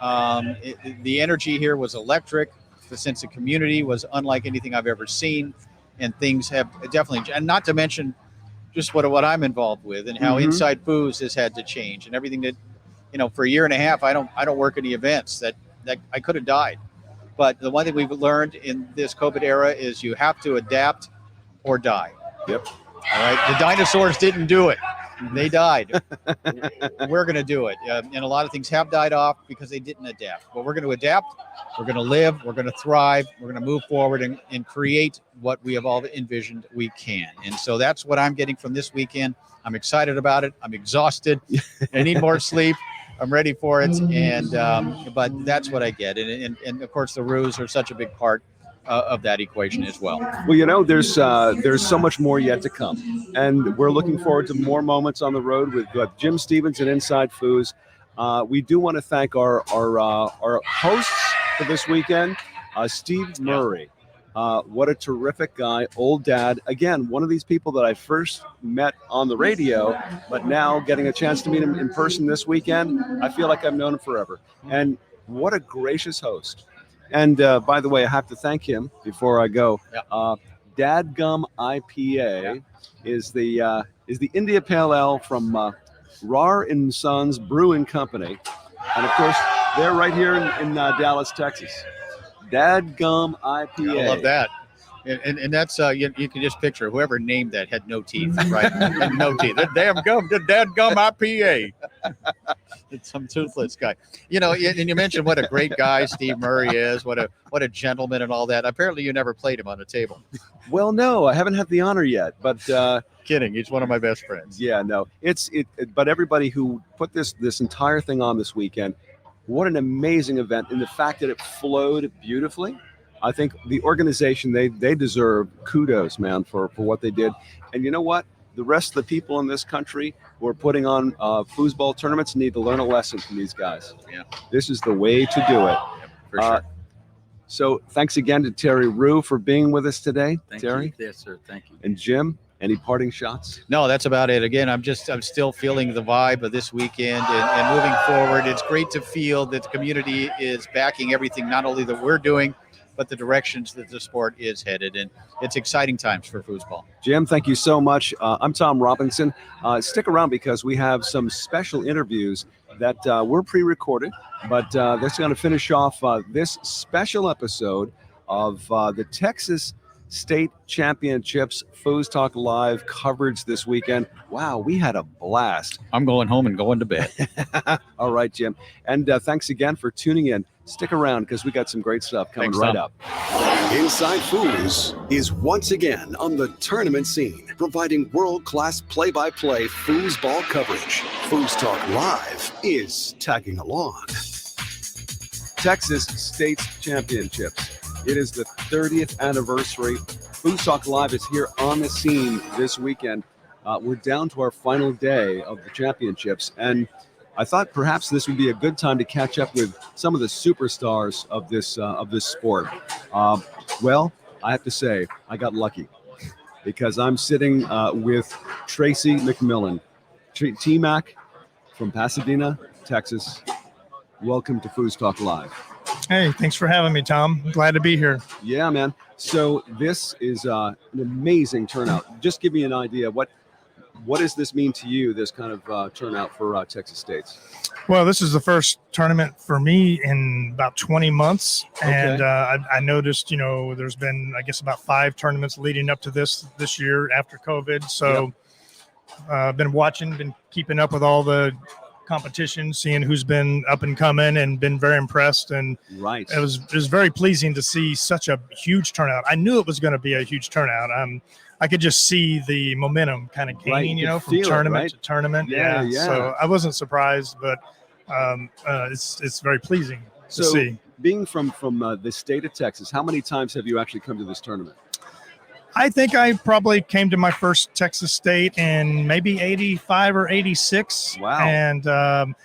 The energy here was electric. The sense of community was unlike anything I've ever seen. And things have definitely, and not to mention just what I'm involved with and how Inside Foos has had to change and everything that, for a year and a half, I don't work any events that I could have died. But the one thing we've learned in this COVID era is you have to adapt or die. Yep. All right. The dinosaurs didn't do it. They died. We're going to do it. And a lot of things have died off because they didn't adapt. But we're going to adapt. We're going to live. We're going to thrive. We're going to move forward and create what we have all envisioned we can. And so that's what I'm getting from this weekend. I'm excited about it. I'm exhausted. I need more sleep. I'm ready for it. And but that's what I get. And of course, the Roos are such a big part of that equation as well. Well, there's so much more yet to come, and we're looking forward to more moments on the road with Jim Stevens and Inside Foos. We do want to thank our hosts for this weekend, Steve Murray. What a terrific guy, old dad. Again, one of these people that I first met on the radio, but now getting a chance to meet him in person this weekend, I feel like I've known him forever. And what a gracious host. And by the way, I have to thank him before I go. Dadgum IPA is the India Pale Ale from Rar and Sons Brewing Company, and of course they're right here in Dallas, Texas. Dadgum IPA. I love that. And that's you can just picture whoever named that had no teeth, right? Had no teeth. The dadgum IPA. It's some toothless guy. And you mentioned what a great guy Steve Murray is, what a gentleman and all that. Apparently you never played him on a table. Well, no, I haven't had the honor yet, but kidding. He's one of my best friends. Yeah, no. But everybody who put this entire thing on this weekend, what an amazing event, and the fact that it flowed beautifully. I think the organization, they deserve kudos, man, for what they did. And you know what? The rest of the people in this country who are putting on foosball tournaments need to learn a lesson from these guys. Yeah. This is the way to do it. Yep, for sure. So thanks again to Terry Rue for being with us today. Thank Terry. you. Yes, sir. Thank you. And Jim, any parting shots? No, that's about it. Again, I'm still feeling the vibe of this weekend and moving forward. It's great to feel that the community is backing everything, not only that we're doing, but the directions that the sport is headed. And it's exciting times for foosball. Jim, thank you so much. I'm Tom Robinson. Stick around because we have some special interviews that were pre-recorded, but that's going to finish off this special episode of the Texas State Championships FoosTalk Live coverage this weekend. Wow, we had a blast. I'm going home and going to bed. All right, Jim. And thanks again for tuning in. Stick around because we got some great stuff coming Thanks, right Tom. up. Inside Foos is once again on the tournament scene, providing world-class play-by-play foosball coverage. FoosTalk Live is tagging along. Texas State Championships. It is the 30th anniversary. FoosTalk Live is here on the scene this weekend. We're down to our final day of the championships, and I thought perhaps this would be a good time to catch up with some of the superstars of this sport. Well, I have to say, I got lucky because I'm sitting with Tracy Mcmillan, T-Mac from Pasadena, Texas. Welcome to FoosTalk Live. Hey, thanks for having me, Tom. Glad to be here. Yeah, man. So this is an amazing turnout. Just give me an idea. What does this mean to you, this kind of turnout for Texas States? Well, this is the first tournament for me in about 20 months. And I noticed, there's been, I guess, about 5 tournaments leading up to this year after COVID. So I've been watching, been keeping up with all the competition, seeing who's been up and coming, and been very impressed. And it was very pleasing to see such a huge turnout. I knew it was going to be a huge turnout. I could just see the momentum kind of gaining, from tournament to tournament. Yeah. So I wasn't surprised, but it's very pleasing to see. Being from the state of Texas, how many times have you actually come to this tournament? I think I probably came to my first Texas State in maybe 85 or 86. Wow. And,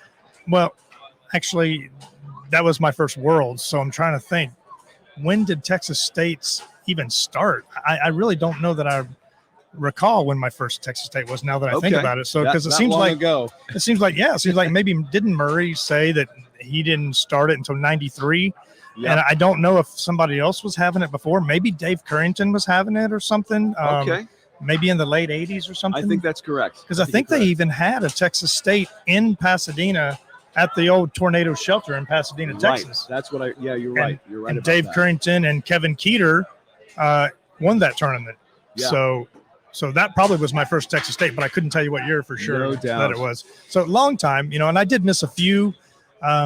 well, actually, that was my first Worlds. So I'm trying to think, when did Texas States even start? I really don't know that I recall when my first Texas State was, now that I think about it. So because it seems like maybe didn't Murray say that he didn't start it until 93? Yep. And I don't know if somebody else was having it before. Maybe Dave Currington was having it or something. Maybe in the late 80s or something. I think that's correct. Because I think they even had a Texas State in Pasadena at the old Tornado Shelter in Pasadena, Texas. That's what you're right. You're right. And about Dave that. Currington and Kevin Keeter won that tournament. Yeah. So that probably was my first Texas State, but I couldn't tell you what year for sure that it was. So long time, and I did miss a few.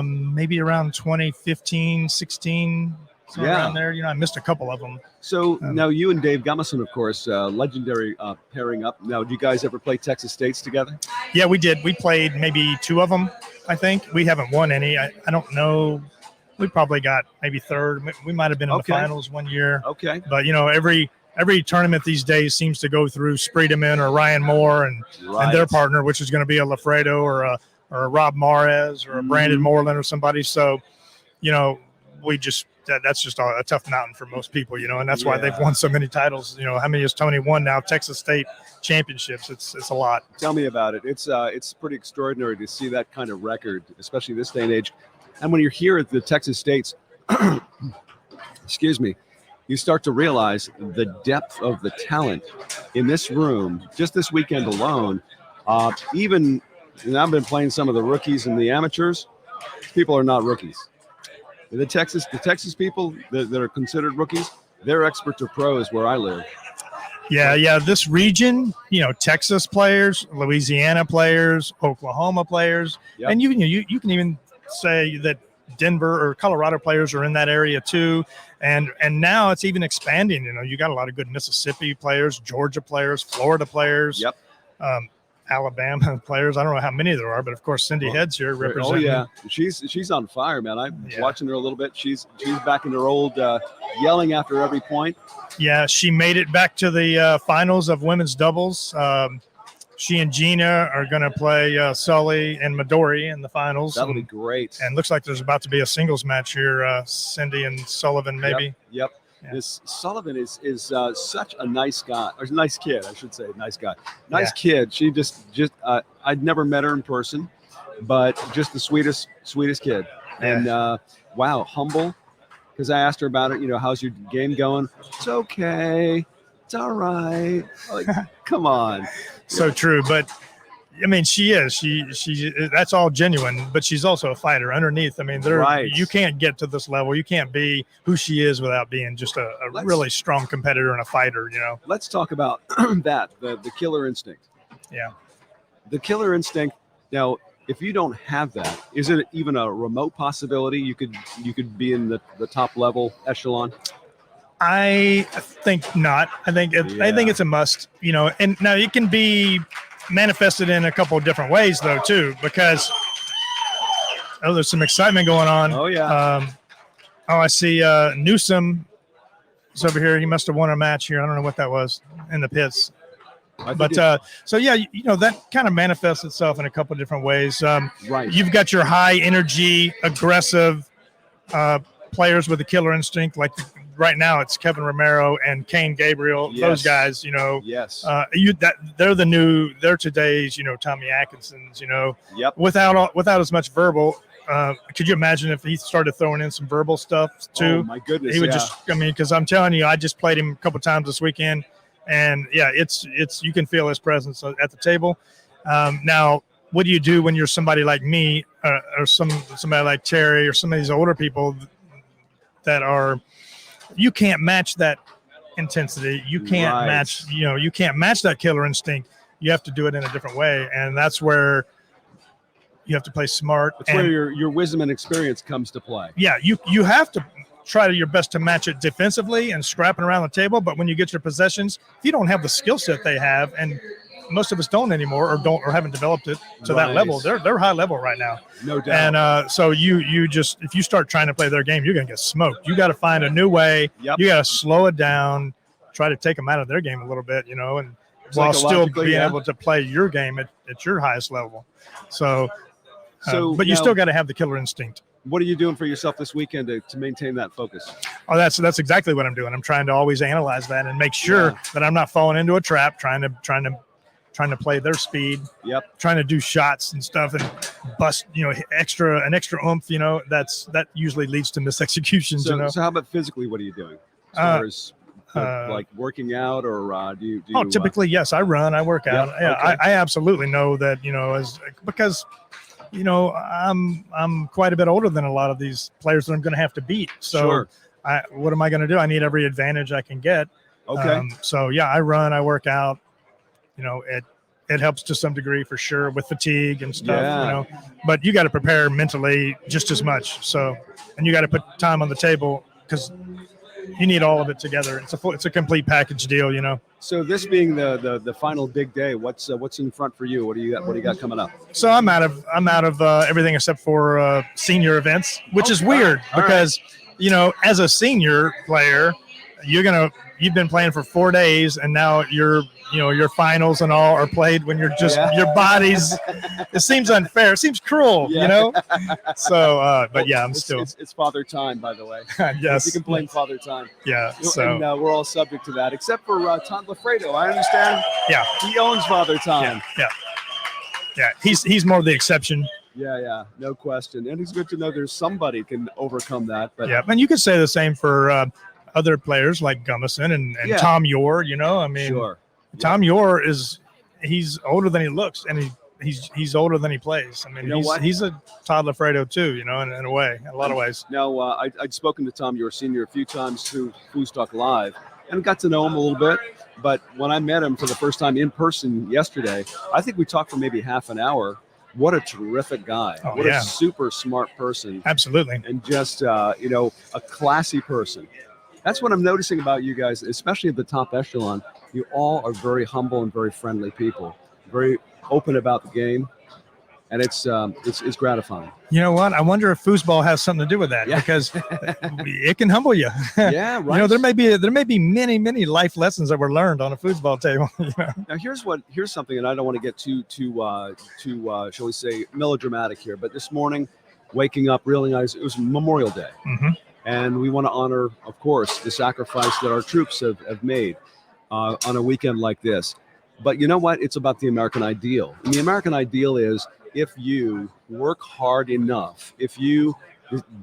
Maybe around 2015, 16, around there. I missed a couple of them. So now you and Dave Gummison, of course, legendary pairing up. Now, do you guys ever play Texas States together? Yeah, we did. We played maybe 2 of them, I think. We haven't won any. I don't know. We probably got maybe 3rd. We might have been in the finals one year. Okay. But, every tournament these days seems to go through Spreedeman or Ryan Moore and their partner, which is going to be a Lafredo or a Rob Mares or a Brandon Moreland or somebody. So, we just that's just a tough mountain for most people, and that's why they've won so many titles. How many has Tony won now? Texas State championships. It's a lot. Tell me about it. It's pretty extraordinary to see that kind of record, especially this day and age. And when you're here at the Texas States, excuse me, you start to realize the depth of the talent in this room. Just this weekend alone, and I've been playing some of the rookies and the amateurs. People are not rookies. The Texas people that are considered rookies, they're expert to pros where I live. Yeah. This region, Texas players, Louisiana players, Oklahoma players, and you can even say that Denver or Colorado players are in that area too. And now it's even expanding. You got a lot of good Mississippi players, Georgia players, Florida players. Yep. Alabama players. I don't know how many there are, but of course Cindy Head's here representing. Oh yeah, she's on fire, man. I'm watching her a little bit. She's back in her old yelling after every point. Yeah, she made it back to the finals of women's doubles. She and Gina are going to play Sully and Midori in the finals. That'll be great. And looks like there's about to be a singles match here. Cindy and Sullivan, maybe. Yep. Yeah. This Sullivan is such a nice guy, or nice kid, I should say. Nice guy, nice kid. She just I'd never met her in person, but just the sweetest kid. And wow, humble. Because I asked her about it. How's your game going? It's okay. It's all right. Like, come on. So true, but I mean, she is. She. That's all genuine, but she's also a fighter underneath. I mean, you can't get to this level. You can't be who she is without being just a really strong competitor and a fighter. Let's talk about that. The killer instinct. Yeah. The killer instinct. Now, if you don't have that, is it even a remote possibility you could be in the top level echelon? I think not. I think it's a must. And now it can be manifested in a couple of different ways though too, because there's some excitement going on. Oh yeah. I see Newsom is over here. He must have won a match here. I don't know what that was in the pits. But so yeah, that kind of manifests itself in a couple of different ways. Right. You've got your high energy, aggressive players with a killer instinct. Like right now, it's Kevin Romero and Kane Gabriel. Yes. Those guys, Yes. They're today's, Tommy Atkinson's. Yep. Without as much verbal. Could you imagine if he started throwing in some verbal stuff too? Oh my goodness. He would because I'm telling you, I just played him a couple times this weekend. And yeah, it's you can feel his presence at the table. Now, what do you do when you're somebody like me or somebody like Terry or some of these older people that you can't match that intensity. You can't match, you can't match that killer instinct. You have to do it in a different way, and that's where you have to play smart. That's where your wisdom and experience comes to play. Yeah, you have to try your best to match it defensively and scrapping around the table. But when you get your possessions, if you don't have the skill set they have, and most of us don't anymore, or haven't developed it to that level, they're high level right now. No doubt. And so you just, if you start trying to play their game, you're going to get smoked. You got to find a new way. Yep. You got to slow it down, try to take them out of their game a little bit, and while still being able to play your game at your highest level. So but you still got to have the killer instinct. What are you doing for yourself this weekend to maintain that focus? Oh, that's exactly what I'm doing. I'm trying to always analyze that and make sure that I'm not falling into a trap, trying to play their speed. Yep. Trying to do shots and stuff and bust, an extra oomph. That usually leads to misexecutions. So how about physically? What are you doing? As far as like working out, or do you? Typically, yes. I run. I work out. Yeah. Okay. I absolutely know that. Because I'm quite a bit older than a lot of these players that I'm going to have to beat. So sure. What am I going to do? I need every advantage I can get. Okay. So yeah, I run, I work out, it helps to some degree for sure with fatigue and stuff, but you got to prepare mentally just as much. So, and you got to put time on the table because you need all of it together. It's a complete package deal, So this being the final big day, what's in front for you? What do you got coming up? So I'm out of everything except for senior events, which is weird because as a senior player, you've been playing for 4 days, and now your finals and all are played when you're just your bodies. It seems unfair. It seems cruel, So, but yeah, it's father time, by the way. Yes, you can blame father time. Yeah. So and, we're all subject to that, except for Todd Lafredo. I understand. Yeah. He owns father time. Yeah. He's more the exception. Yeah, no question. And it's good to know there's somebody can overcome that. But yeah, and you could say the same for other players like Gummison and Tom Yore. Sure. Tom Yore he's older than he looks, and he's older than he plays. I mean, he's a Todd Lafredo too, in a way, in a lot of ways. Now, I'd spoken to Tom Yore Sr. a few times through FoosTalk Live and got to know him a little bit. But when I met him for the first time in person yesterday, I think we talked for maybe half an hour. What a terrific guy. What a super smart person. Absolutely. And just, a classy person. That's what I'm noticing about you guys, especially at the top echelon. You all are very humble and very friendly people, very open about the game. And it's gratifying. You know what? I wonder if foosball has something to do with that because it can humble you. Yeah, right. There may be many life lessons that were learned on a foosball table. Now here's something, and I don't want to get too shall we say melodramatic here, but this morning, waking up, realizing it was Memorial Day, and we want to honor, of course, the sacrifice that our troops have made on a weekend like this. But you know what? It's about the American ideal, and the American ideal is, if you work hard enough, if you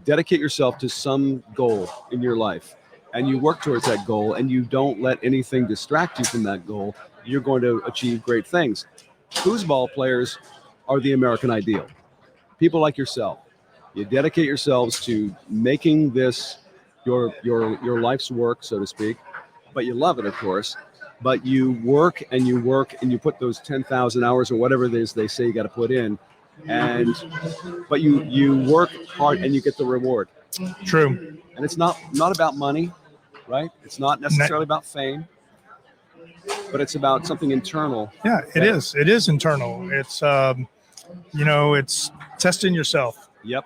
dedicate yourself to some goal in your life and you work towards that goal and you don't let anything distract you from that goal, you're going to achieve great things. Foosball players are the American ideal. People like yourself. You dedicate yourselves to making this your life's work, so to speak. But you love it, of course. But you work and you work and you put those 10,000 hours or whatever it is they say you got to put in, but you work hard and you get the reward. True. And it's not about money, right? It's not necessarily about fame, but it's about something internal. Yeah, it is. It is internal. It's it's testing yourself. Yep.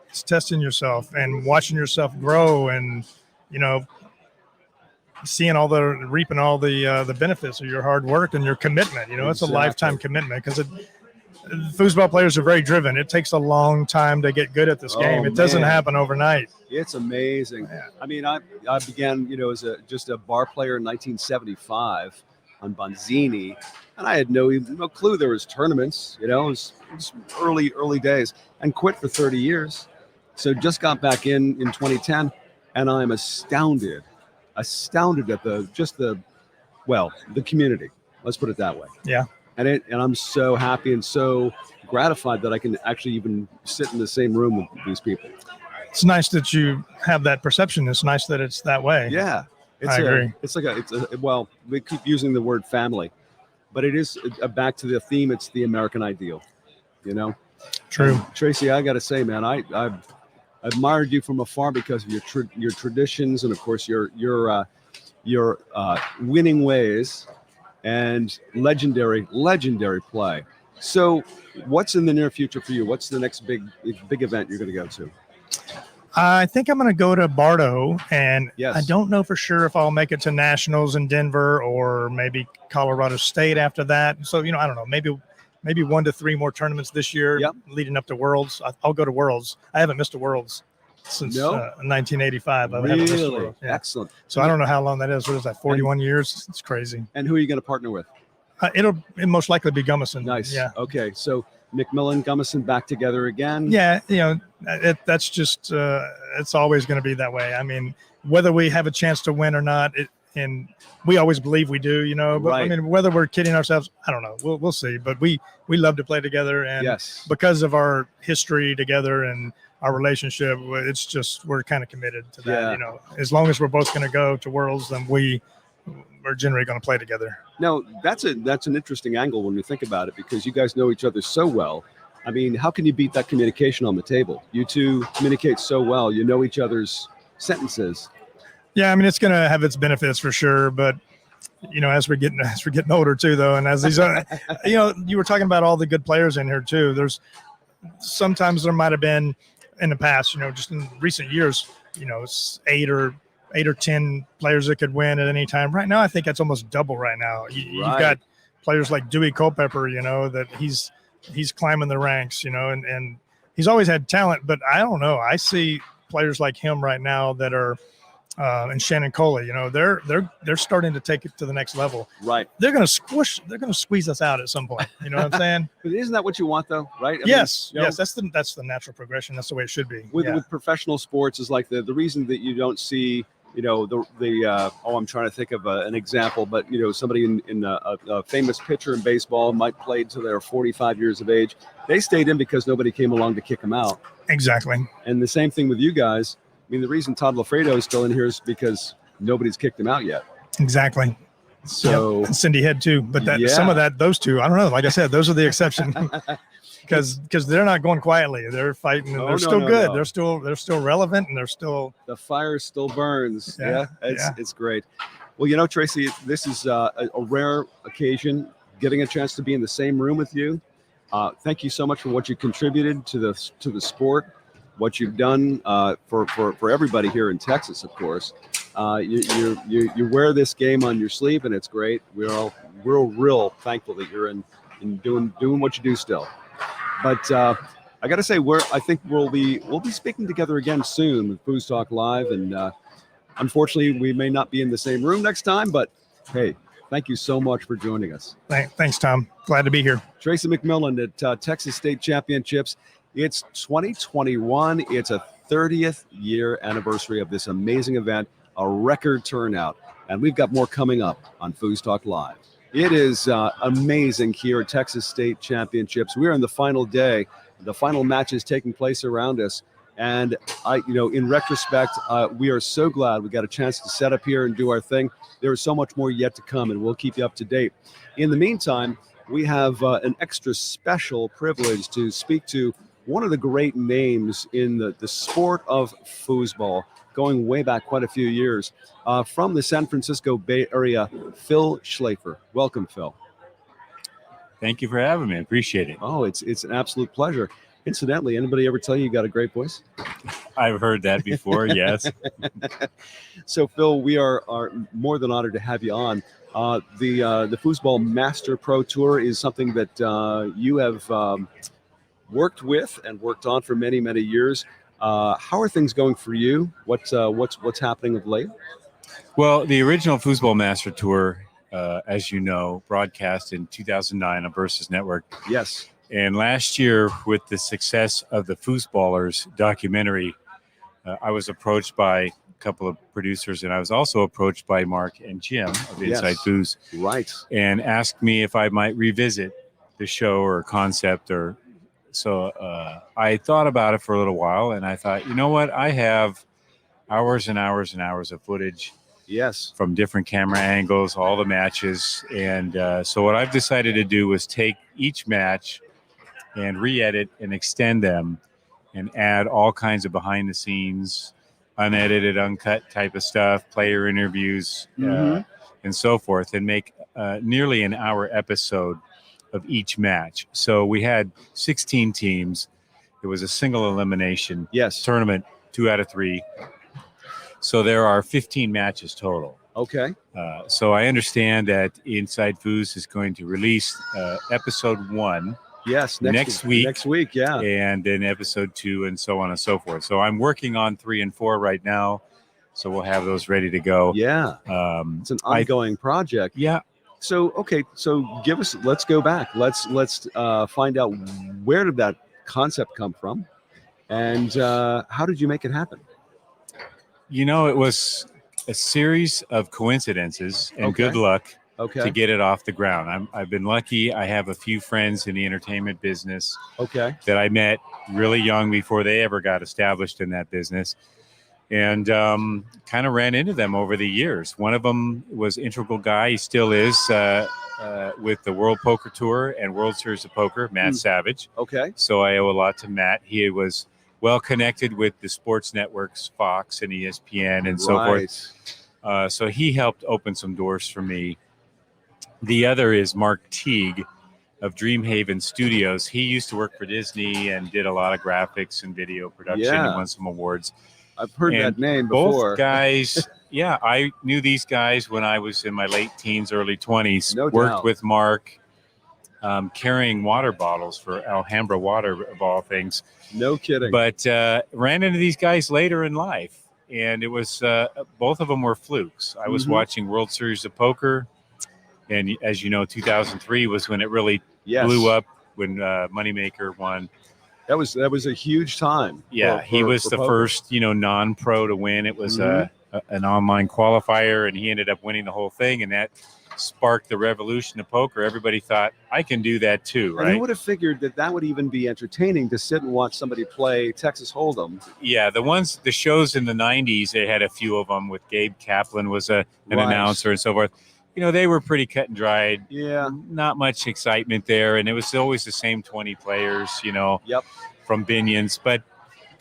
It's testing yourself and watching yourself grow, and seeing reaping all the benefits of your hard work and your commitment. It's a lifetime commitment, because foosball players are very driven. It takes a long time to get good at this game. It doesn't happen overnight. It's amazing. Yeah. I mean, I began, as just a bar player in 1975 on Bonzini, and I had no clue there was tournaments. It was early days, and quit for 30 years. So just got back in 2010, and I'm astounded at the community. Let's put it that way. Yeah. And I'm so happy and so gratified that I can actually even sit in the same room with these people. It's nice that you have that perception. It's nice that it's that way. Yeah. I agree. We keep using the word family, but it is back to the theme. It's the American ideal, True. And Tracy, I got to say, man, I've admired you from afar because of your traditions and, of course, your winning ways and legendary play. So, what's in the near future for you? What's the next big event you're going to go to? I think I'm going to go to Bardo, and yes. I don't know for sure if I'll make it to Nationals in Denver or maybe Colorado State after that. So, I don't know, maybe 1 to 3 more tournaments this year. Yep. Leading up to Worlds. I'll go to Worlds. I haven't missed a Worlds since 1985. Really? Haven't missed a Worlds. Yeah. Excellent. So I don't know how long that is. What is that, 41 years? It's crazy. And who are you going to partner with? It'll most likely be Gummison. Nice. Yeah. Okay. So Mcmillan, Gummison back together again. Yeah. That's just, it's always going to be that way. I mean, whether we have a chance to win or not, and we always believe we do, but right. I mean, whether we're kidding ourselves, I don't know. We'll see. But we love to play together. And yes. because of our history together and our relationship, it's just, we're kind of committed to that. Yeah. As long as we're both going to go to Worlds, then we're generally going to play together. Now, that's an interesting angle when you think about it, because you guys know each other so well. I mean, how can you beat that communication on the table? You two communicate so well. You know each other's sentences. Yeah, I mean, it's going to have its benefits for sure, but as we're getting older too, though, and as these, you were talking about all the good players in here too. Sometimes there might have been in the past, just in recent years, 8 or 10 players that could win at any time. Right now, I think that's almost double right now. You've got players like Dewey Culpepper, that he's climbing the ranks, and he's always had talent, but I don't know. I see players like him right now that are, and Shannon Coley, they're starting to take it to the next level. Right. They're going to squeeze us out at some point. You know what I'm saying? But isn't that what you want, though? Right? Yes. That's the natural progression. That's the way it should be. With professional sports is like the reason that you don't see, I'm trying to think of an example, but somebody in a famous pitcher in baseball might play till they're 45 years of age. They stayed in because nobody came along to kick them out. Exactly. And the same thing with you guys. I mean, the reason Todd Lafredo is still in here is because nobody's kicked him out yet. Exactly. So and Cindy Head too, but some of those two, I don't know. Like I said, those are the exception because they're not going quietly. They're fighting, and they're still good. No. They're still relevant, and the fire still burns. Yeah. It's great. Well, Tracy, this is a rare occasion, getting a chance to be in the same room with you. Thank you so much for what you contributed to the sport. What you've done for everybody here in Texas, of course. You wear this game on your sleeve, and it's great. We're real thankful that you're in doing what you do still. But I got to say, I think we'll be speaking together again soon with FoosTalk Live, and unfortunately, we may not be in the same room next time. But hey, thank you so much for joining us. Thanks, Tom. Glad to be here. Tracy Mcmillan at Texas State Championships. It's 2021. It's a 30th year anniversary of this amazing event, a record turnout. And we've got more coming up on FoosTalk Live. It is amazing here at Texas State Championships. We're in the final day. The final match is taking place around us. And in retrospect, we are so glad we got a chance to set up here and do our thing. There is so much more yet to come, and we'll keep you up to date. In the meantime, we have an extra special privilege to speak to one of the great names in the sport of foosball, going way back quite a few years, from the San Francisco Bay Area, Phil Schlafer. Welcome, Phil. Thank you for having me. I appreciate it. Oh, it's an absolute pleasure. Incidentally, anybody ever tell you got a great voice? I've heard that before, yes. So, Phil, we are more than honored to have you on. The Foosball Master Pro Tour is something that you have worked with and worked on for many, many years. How are things going for you? What's happening of late? Well, the original Foosball Master Tour, as you know, broadcast in 2009 on Versus Network. Yes. And last year, with the success of the Foosballers documentary, I was approached by a couple of producers, and I was also approached by Mark and Jim of Inside Foos. Right. And asked me if I might revisit the show or concept. So I thought about it for a little while, and I thought, you know what? I have hours and hours and hours of footage. Yes. From different camera angles, all the matches. And so what I've decided to do was take each match and re-edit and extend them and add all kinds of behind-the-scenes, unedited, uncut type of stuff, player interviews, and so forth, and make nearly an hour episode of each match. So we had 16 teams. It was a single elimination tournament, 2 out of 3. So there are 15 matches total. Okay. So I understand that Inside Foos is going to release episode 1. Yes, next week. Next week, yeah. And then episode 2 and so on and so forth. So I'm working on 3 and 4 right now. So we'll have those ready to go. Yeah. It's an ongoing project. Yeah. So, okay. So let's go back. Let's find out, where did that concept come from? And how did you make it happen? You know, it was a series of coincidences and good luck to get it off the ground. I've been lucky. I have a few friends in the entertainment business that I met really young before they ever got established in that business, and kind of ran into them over the years. One of them was integral guy. He still is with the World Poker Tour and World Series of Poker, Matt Savage. Okay. So I owe a lot to Matt. He was well connected with the sports networks, Fox and ESPN and so forth. So he helped open some doors for me. The other is Mark Teague of Dreamhaven Studios. He used to work for Disney and did a lot of graphics and video production and won some awards. I've heard that name before. Both guys, I knew these guys when I was in my late teens, early 20s. No Worked doubt. with Mark, carrying water bottles for Alhambra Water, of all things. No kidding. But ran into these guys later in life, and it was both of them were flukes. I was watching World Series of Poker, and as you know, 2003 was when it really blew up, when Moneymaker won. That was a huge time. Yeah, he was the first, non-pro to win. It was an online qualifier, and he ended up winning the whole thing, and that sparked the revolution of poker. Everybody thought, I can do that too, right? And who would have figured that would even be entertaining, to sit and watch somebody play Texas Hold'em? Yeah, the shows in the 90s, they had a few of them with Gabe Kaplan was an announcer and so forth. They were pretty cut and dried. Yeah. Not much excitement there. And it was always the same 20 players, from Binions. But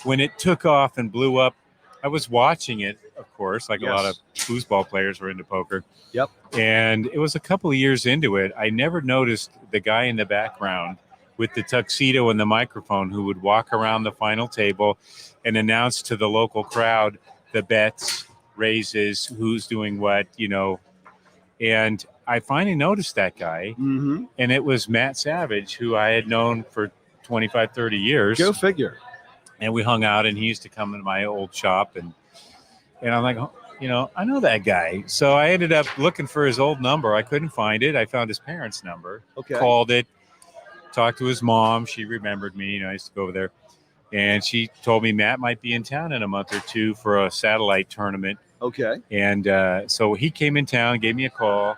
when it took off and blew up, I was watching it, of course, like a lot of foosball players were into poker. Yep. And it was a couple of years into it. I never noticed the guy in the background with the tuxedo and the microphone who would walk around the final table and announce to the local crowd the bets, raises, who's doing what, And I finally noticed that guy, and it was Matt Savage, who I had known for 25, 30 years. Go figure. And we hung out, and he used to come into my old shop, and I'm like, I know that guy. So I ended up looking for his old number. I couldn't find it. I found his parents' number, called it, talked to his mom. She remembered me. I used to go over there. And she told me Matt might be in town in a month or two for a satellite tournament. Okay. And so he came in town, gave me a call,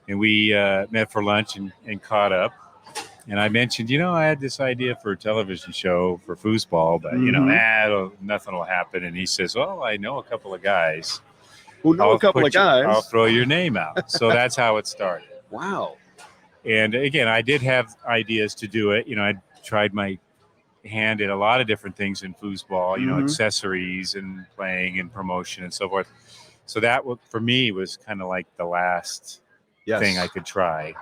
and we met for lunch and caught up. And I mentioned, I had this idea for a television show for Foosball, but nothing will happen. And he says, "Well, I know a couple of guys. Who know a couple of guys? I'll throw your name out." So that's how it started. Wow. And again, I did have ideas to do it. I tried my hand at a lot of different things in foosball, accessories and playing and promotion and so forth. So that for me was kind of like the last thing I could try.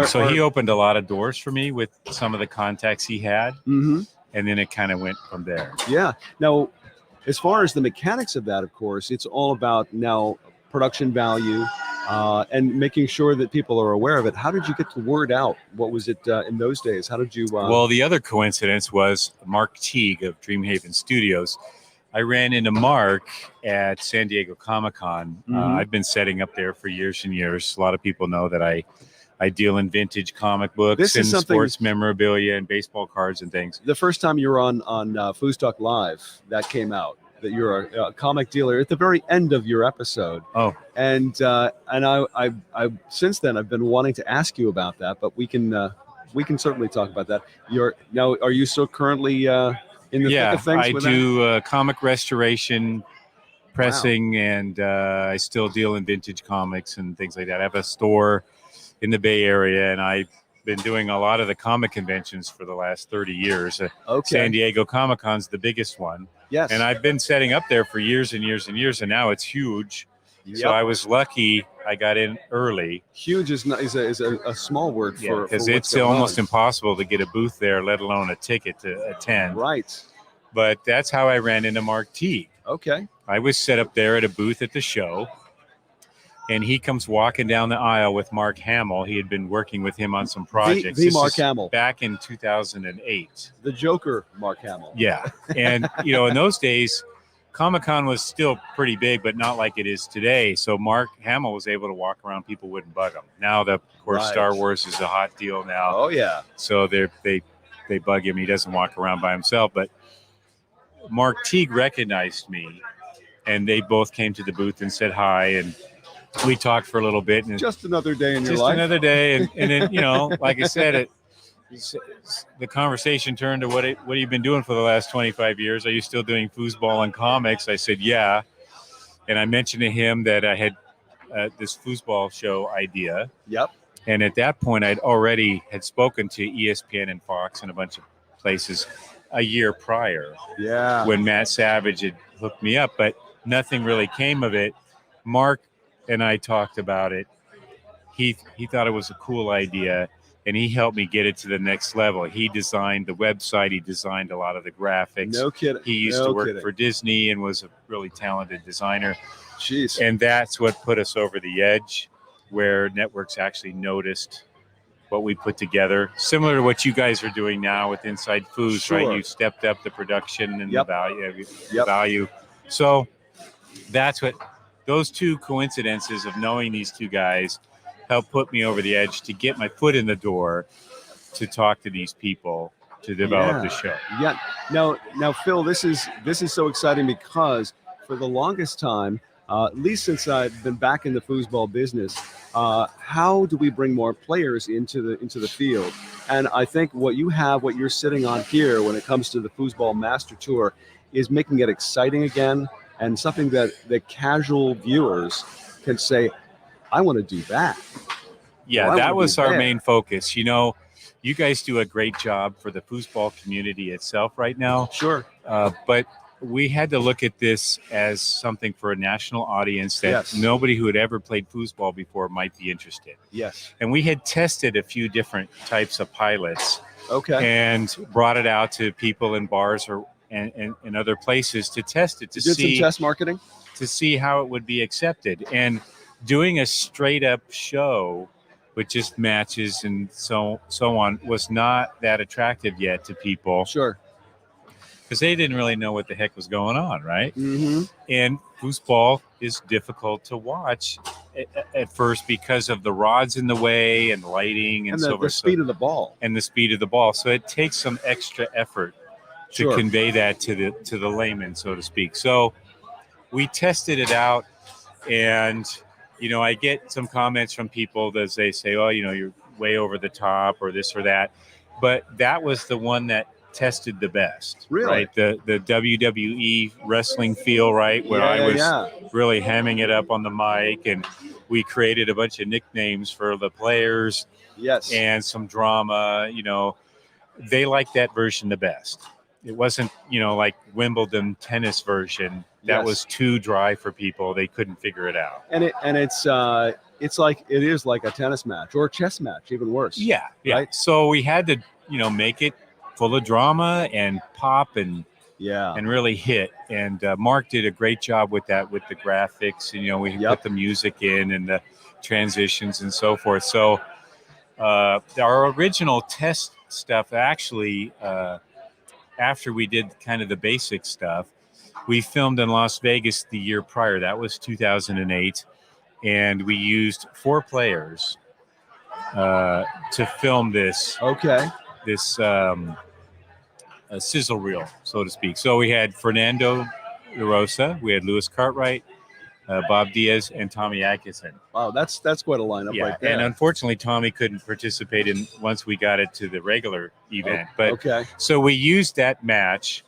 So he opened a lot of doors for me with some of the contacts he had, and then it kind of went from there. Yeah. Now, as far as the mechanics of that, of course, it's all about now production value and making sure that people are aware of it. How did you get the word out? What was it in those days? How did you? Well, the other coincidence was Mark Teague of Dreamhaven Studios. I ran into Mark at San Diego Comic-Con. I've been setting up there for years and years. A lot of people know that I deal in vintage comic books and sports memorabilia and baseball cards and things. The first time you were on FoosTalk Live, that came out, that you're a comic dealer at the very end of your episode. Oh. And I since then I've been wanting to ask you about that, but we can certainly talk about that. Are you still currently in the thick of things? I do comic restoration, pressing, and I still deal in vintage comics and things like that. I have a store in the Bay Area, and I've been doing a lot of the comic conventions for the last 30 years. San Diego Comic-Con's the biggest one. Yes. And I've been setting up there for years and years and years, and now it's huge. Yep. So I was lucky I got in early. Huge is a small word for because it's almost impossible to get a booth there, let alone a ticket to attend. Right. But that's how I ran into Mark Teague. Okay. I was set up there at a booth at the show, and he comes walking down the aisle with Mark Hamill. He had been working with him on some projects. The Mark Hamill. Back in 2008. The Joker Mark Hamill. Yeah. And, in those days, Comic-Con was still pretty big, but not like it is today. So Mark Hamill was able to walk around. People wouldn't bug him. Now, of course, Star Wars is a hot deal now. Oh, yeah. So they bug him. He doesn't walk around by himself. But Mark Teague recognized me, and they both came to the booth and said hi, and we talked for a little bit. And just another day in your life. Just another day. And then, like I said, the conversation turned to what have you been doing for the last 25 years? Are you still doing foosball and comics? I said, yeah. And I mentioned to him that I had this foosball show idea. Yep. And at that point, I'd already had spoken to ESPN and Fox and a bunch of places a year prior. Yeah. When Matt Savage had hooked me up, but nothing really came of it. Mark and I talked about it. He thought it was a cool idea, and he helped me get it to the next level. He designed the website. He designed a lot of the graphics. No kidding. He used to work for Disney and was a really talented designer. Jeez. And that's what put us over the edge, where networks actually noticed what we put together. Similar to what you guys are doing now with Inside Foos, Sure. right? You stepped up the production and Yep. the value. So that's what those two coincidences of knowing these two guys helped put me over the edge to get my foot in the door to talk to these people to develop the show. Yeah. Now, Phil, this is so exciting because for the longest time, at least since I've been back in the foosball business, how do we bring more players into the field? And I think what you're sitting on here when it comes to the Foosball Master Tour is making it exciting again, and something that the casual viewers can say, I want to do that. Yeah, that was our main focus. You guys do a great job for the foosball community itself right now. Sure. But we had to look at this as something for a national audience that nobody who had ever played foosball before might be interested. Yes. And we had tested a few different types of pilots. Okay. And brought it out to people in bars and other places to test it, to Did see some test marketing, to see how it would be accepted. And doing a straight up show with just matches and so on was not that attractive yet to people. Sure. Because they didn't really know what the heck was going on, right? Mm-hmm. And foosball is difficult to watch at first because of the rods in the way and lighting and the speed of the ball. And the speed of the ball. So it takes some extra effort to convey that to the layman, so to speak. So we tested it out, and I get some comments from people that they say, oh, you're way over the top or this or that. But that was the one that tested the best. Really? Right? The WWE wrestling feel, right? Where I was really hamming it up on the mic, and we created a bunch of nicknames for the players. Yes. And some drama, they like that version the best. It wasn't, like Wimbledon tennis version. That was too dry for people. They couldn't figure it out. And it's like it is like a tennis match or a chess match, even worse. Yeah. Right? So we had to, make it full of drama and pop and really hit. And Mark did a great job with that, with the graphics. And we put the music in and the transitions and so forth. So our original test stuff, actually, after we did kind of the basic stuff, we filmed in Las Vegas the year prior. That was 2008. And we used 4 players to film this. Okay. This a sizzle reel, so to speak. So we had Fernando Rosa, we had Lewis Cartwright, Bob Diaz, and Tommy Atkinson. Wow, that's quite a lineup right there. And unfortunately, Tommy couldn't participate in once we got it to the regular event. So we used that match.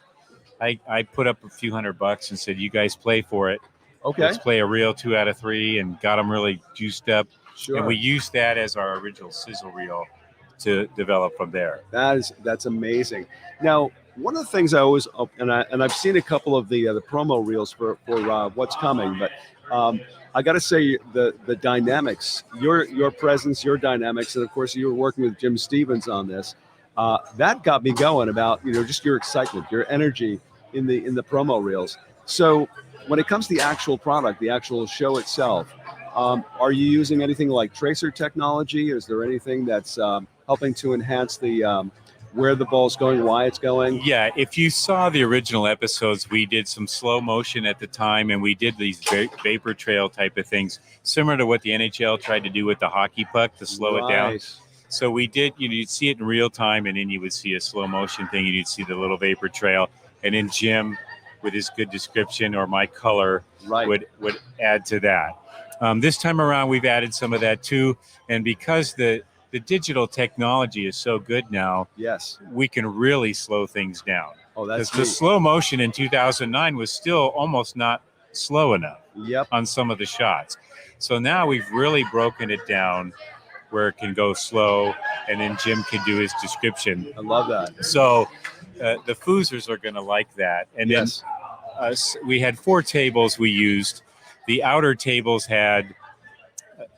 I put up a few $100 and said, "You guys play for it. Okay, let's play a reel 2 out of 3," and got them really juiced up. Sure. And we used that as our original sizzle reel to develop from there. That's amazing. Now, one of the things I always and I've seen a couple of the promo reels for what's coming, but I got to say the dynamics, your presence, your dynamics, and of course you were working with Jim Stevens on this. That got me going about just your excitement, your energy in the promo reels. So when it comes to the actual product, the actual show itself, are you using anything like tracer technology? Is there anything that's helping to enhance the where the ball's going, why it's going? Yeah, if you saw the original episodes, we did some slow motion at the time, and we did these vapor trail type of things, similar to what the NHL tried to do with the hockey puck to slow it down. So we did, you'd see it in real time, and then you would see a slow motion thing, and you'd see the little vapor trail. And then Jim, with his good description or my color, would add to that. This time around, we've added some of that too. And because the digital technology is so good now, we can really slow things down. Oh, that's the slow motion in 2009 was still almost not slow enough on some of the shots. So now we've really broken it down where it can go slow, and then Jim can do his description. I love that. So the Foosers are going to like that. And then we had 4 tables we used. The outer tables had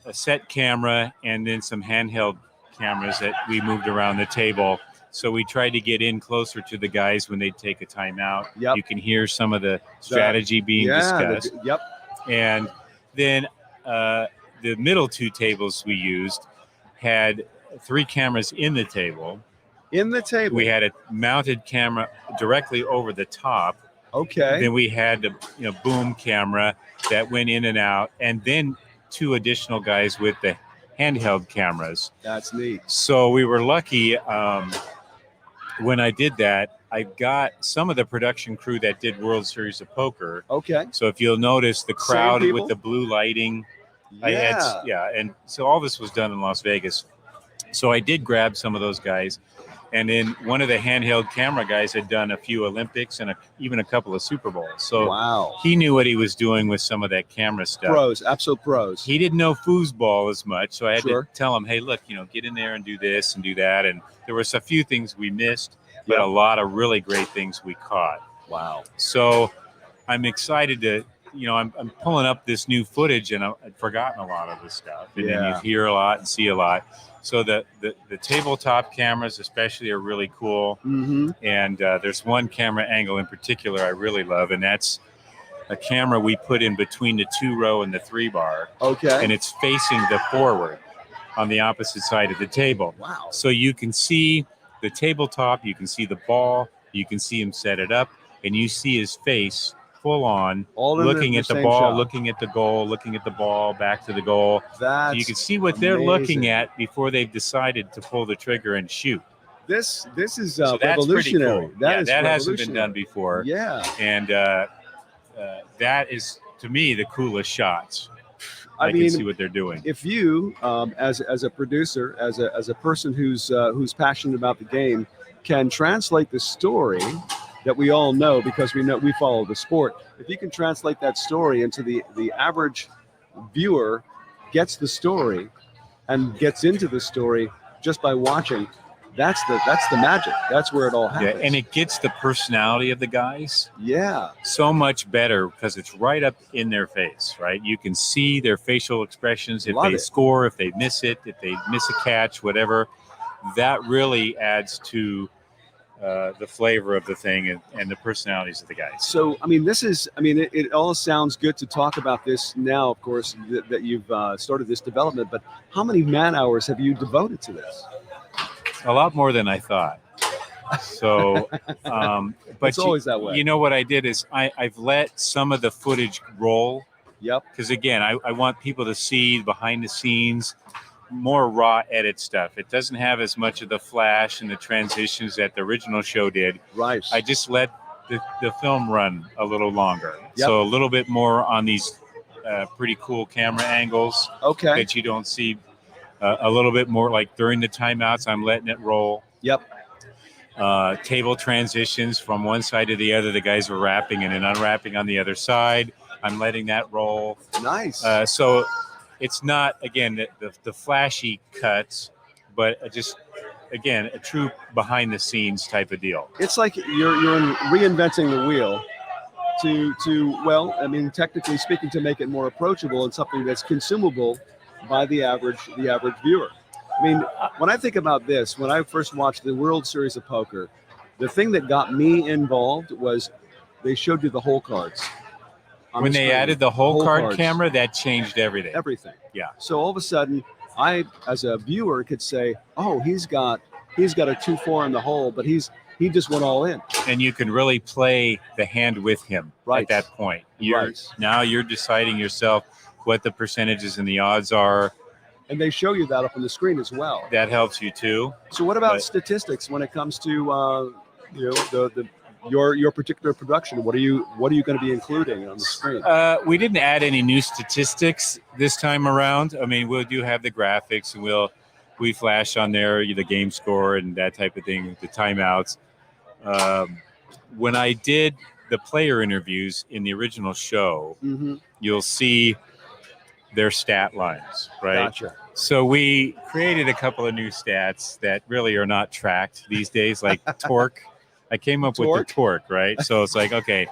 a set camera and then some handheld cameras that we moved around the table. So we tried to get in closer to the guys when they take a timeout. You can hear some of the strategy being discussed. And then the middle 2 tables we used had 3 cameras in the table. In the table? We had a mounted camera directly over the top. Okay. Then we had the boom camera that went in and out, and then 2 additional guys with the handheld cameras. That's neat. So we were lucky. When I did that, I got some of the production crew that did World Series of Poker. Okay. So if you'll notice the crowd with the blue lighting, and so all this was done in Las Vegas. So I did grab some of those guys. And then one of the handheld camera guys had done a few Olympics and even a couple of Super Bowls. So he knew what he was doing with some of that camera stuff. Pros, absolute pros. He didn't know foosball as much, so I had to tell him, hey, look, get in there and do this and do that. And there was a few things we missed, but a lot of really great things we caught. Wow. So I'm excited to, I'm pulling up this new footage, and I've forgotten a lot of this stuff. And then you hear a lot and see a lot. So the tabletop cameras especially are really cool. Mm-hmm. And there's one camera angle in particular I really love, and that's a camera we put in between the 2-row and the 3-bar. Okay. And it's facing the forward on the opposite side of the table. Wow. So you can see the tabletop, you can see the ball, you can see him set it up, and you see his face full on, looking at the ball, looking at the goal, looking at the ball, back to the goal. So you can see what they're looking at before they've decided to pull the trigger and shoot. This is so revolutionary. Cool. That hasn't been done before. Yeah. And that is, to me, the coolest shots. I can mean, see what they're doing. If you, as a producer, as a person who's passionate about the game, can translate the story that we all know because we follow the sport. If you can translate that story into the average viewer gets the story and gets into the story just by watching, that's the magic. That's where it all happens. Yeah, and it gets the personality of the guys so much better because it's right up in their face, right? You can see their facial expressions if they score, if they miss it, if they miss a catch, whatever. That really adds to the flavor of the thing and the personalities of the guys. So, I mean, it all sounds good to talk about this now, of course, that you've started this development, but how many man hours have you devoted to this? A lot more than I thought. So, but it's always that way. You know what I did is I've let some of the footage roll. Yep. Because again, I want people to see behind the scenes, more raw edit stuff. It doesn't have as much of the flash and the transitions that the original show did. Right. I just let the film run a little longer. Yep. So a little bit more on these pretty cool camera angles that you don't see. A little bit more like during the timeouts, I'm letting it roll. Yep. Table transitions from one side to the other. The guys were wrapping and then unwrapping on the other side. I'm letting that roll. Nice. So it's not, again, the flashy cuts, but just, again, a true behind-the-scenes type of deal. It's like you're reinventing the wheel well, I mean, technically speaking, to make it more approachable and something that's consumable by the average viewer. I mean, when I think about this, when I first watched the World Series of Poker, the thing that got me involved was they showed you the hole cards. When they added the hole card cards. Camera, that changed everything. Everything. Yeah. So all of a sudden, I, as a viewer, could say, "Oh, he's got a 2-4 in the hole, but he just went all in." And you can really play the hand with him at that point. Now you're deciding yourself what the percentages and the odds are. And they show you that up on the screen as well. That helps you too. So what about statistics when it comes to your particular production? What are you going to be including on the screen? We didn't add any new statistics this time around. I mean, we do have the graphics, and we flash on there the game score and that type of thing, the timeouts. When I did the player interviews in the original show, you'll see their stat lines, right? Gotcha. So we created a couple of new stats that really are not tracked these days, like torque. I came up with the torque, right? So it's like, okay,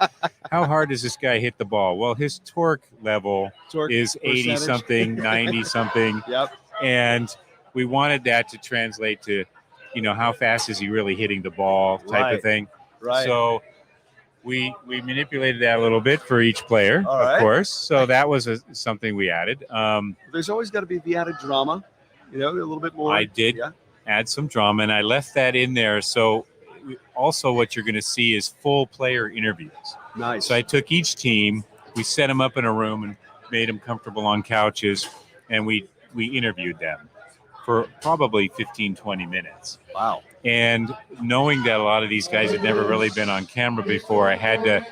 how hard does this guy hit the ball? Well, his torque level is 80-something, 90-something. Yep. And we wanted that to translate to, how fast is he really hitting the ball type of thing. Right. So we manipulated that a little bit for each player, of course. So that was something we added. There's always got to be the added drama, a little bit more. I did add some drama, and I left that in there. So also what you're going to see is full player interviews. Nice. So I took each team, we set them up in a room and made them comfortable on couches, and we interviewed them for probably 15, 20 minutes. Wow. And knowing that a lot of these guys had never really been on camera before, I had to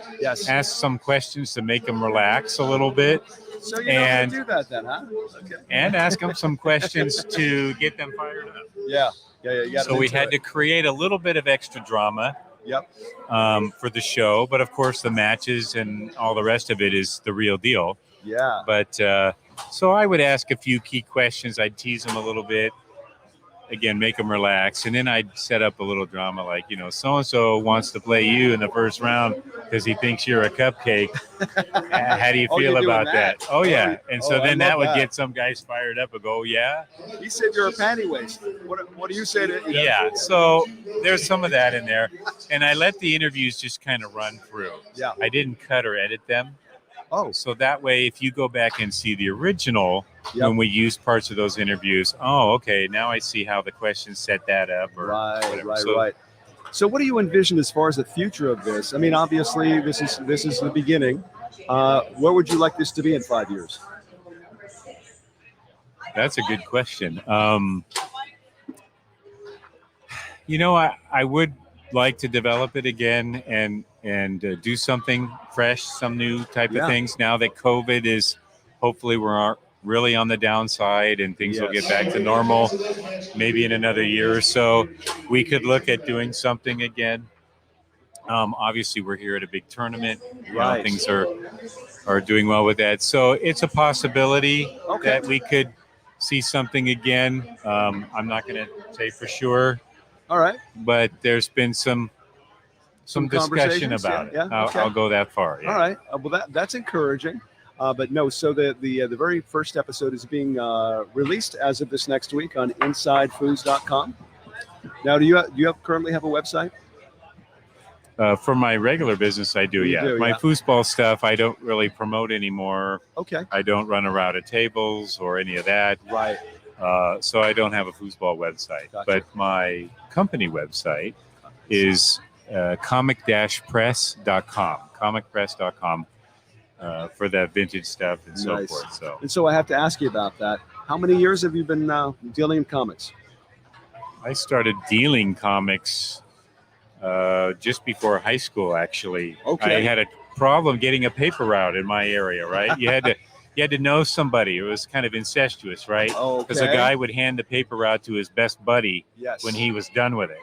ask some questions to make them relax a little bit. So you know how to do that then, huh? Okay. And ask them some questions to get them fired up. Yeah. So we had to create a little bit of extra drama. Yep. For the show, but of course the matches and all the rest of it is the real deal. Yeah. But so I would ask a few key questions. I'd tease them a little bit. Again, make them relax. And then I'd set up a little drama like, so-and-so wants to play you in the first round because he thinks you're a cupcake. How do you feel about that? Oh, yeah. And so then that would get some guys fired up and go, yeah. He said you're a panty waist. What do you say to that? Yeah. So there's some of that in there. And I let the interviews just kind of run through. Yeah. I didn't cut or edit them. Oh. So that way, if you go back and see the original, when we used parts of those interviews, okay, now I see how the questions set that up. Or Right. So what do you envision as far as the future of this? I mean, obviously, this is the beginning. Where would you like this to be in 5 years? That's a good question. I would like to develop it again and do something fresh, some new type of things. Now that COVID is, hopefully we're really on the downside and things will get back to normal, maybe in another year or so, we could look at doing something again. Obviously, we're here at a big tournament. Right. Things are doing well with that. So it's a possibility that we could see something again. I'm not going to say for sure. All right. But there's been some discussion about it. I'll go that far. Yeah. All right. Well, that's encouraging. But no, so the very first episode is being released as of this next week on InsideFoos.com. Now, do you currently have a website? For my regular business, I do. You do, my yeah. foosball stuff, I don't really promote anymore. Okay. I don't run a route of tables or any of that. Right. So I don't have a foosball website. Gotcha. But my company website is comic-press.com. Comicpress.com. For that vintage stuff and so forth. And so I have to ask you about that. How many years have you been dealing in comics? I started dealing comics just before high school, actually. Okay. I had a problem getting a paper route in my area, right? You had to know somebody. It was kind of incestuous, right? Because a guy would hand the paper route to his best buddy when he was done with it.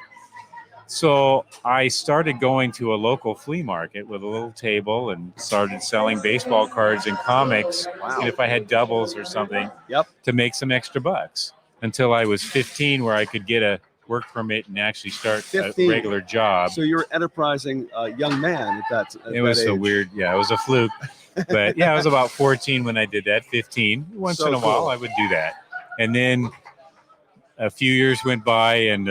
So I started going to a local flea market with a little table and started selling baseball cards and comics. Wow. And if I had doubles or something, to make some extra bucks until I was 15, where I could get a work permit and actually start 15. A regular job. So you were enterprising young man at that It was age. so weird. Yeah, it was a fluke. But yeah, I was about 14 when I did that, 15. Once in a while, I would do that. And then a few years went by and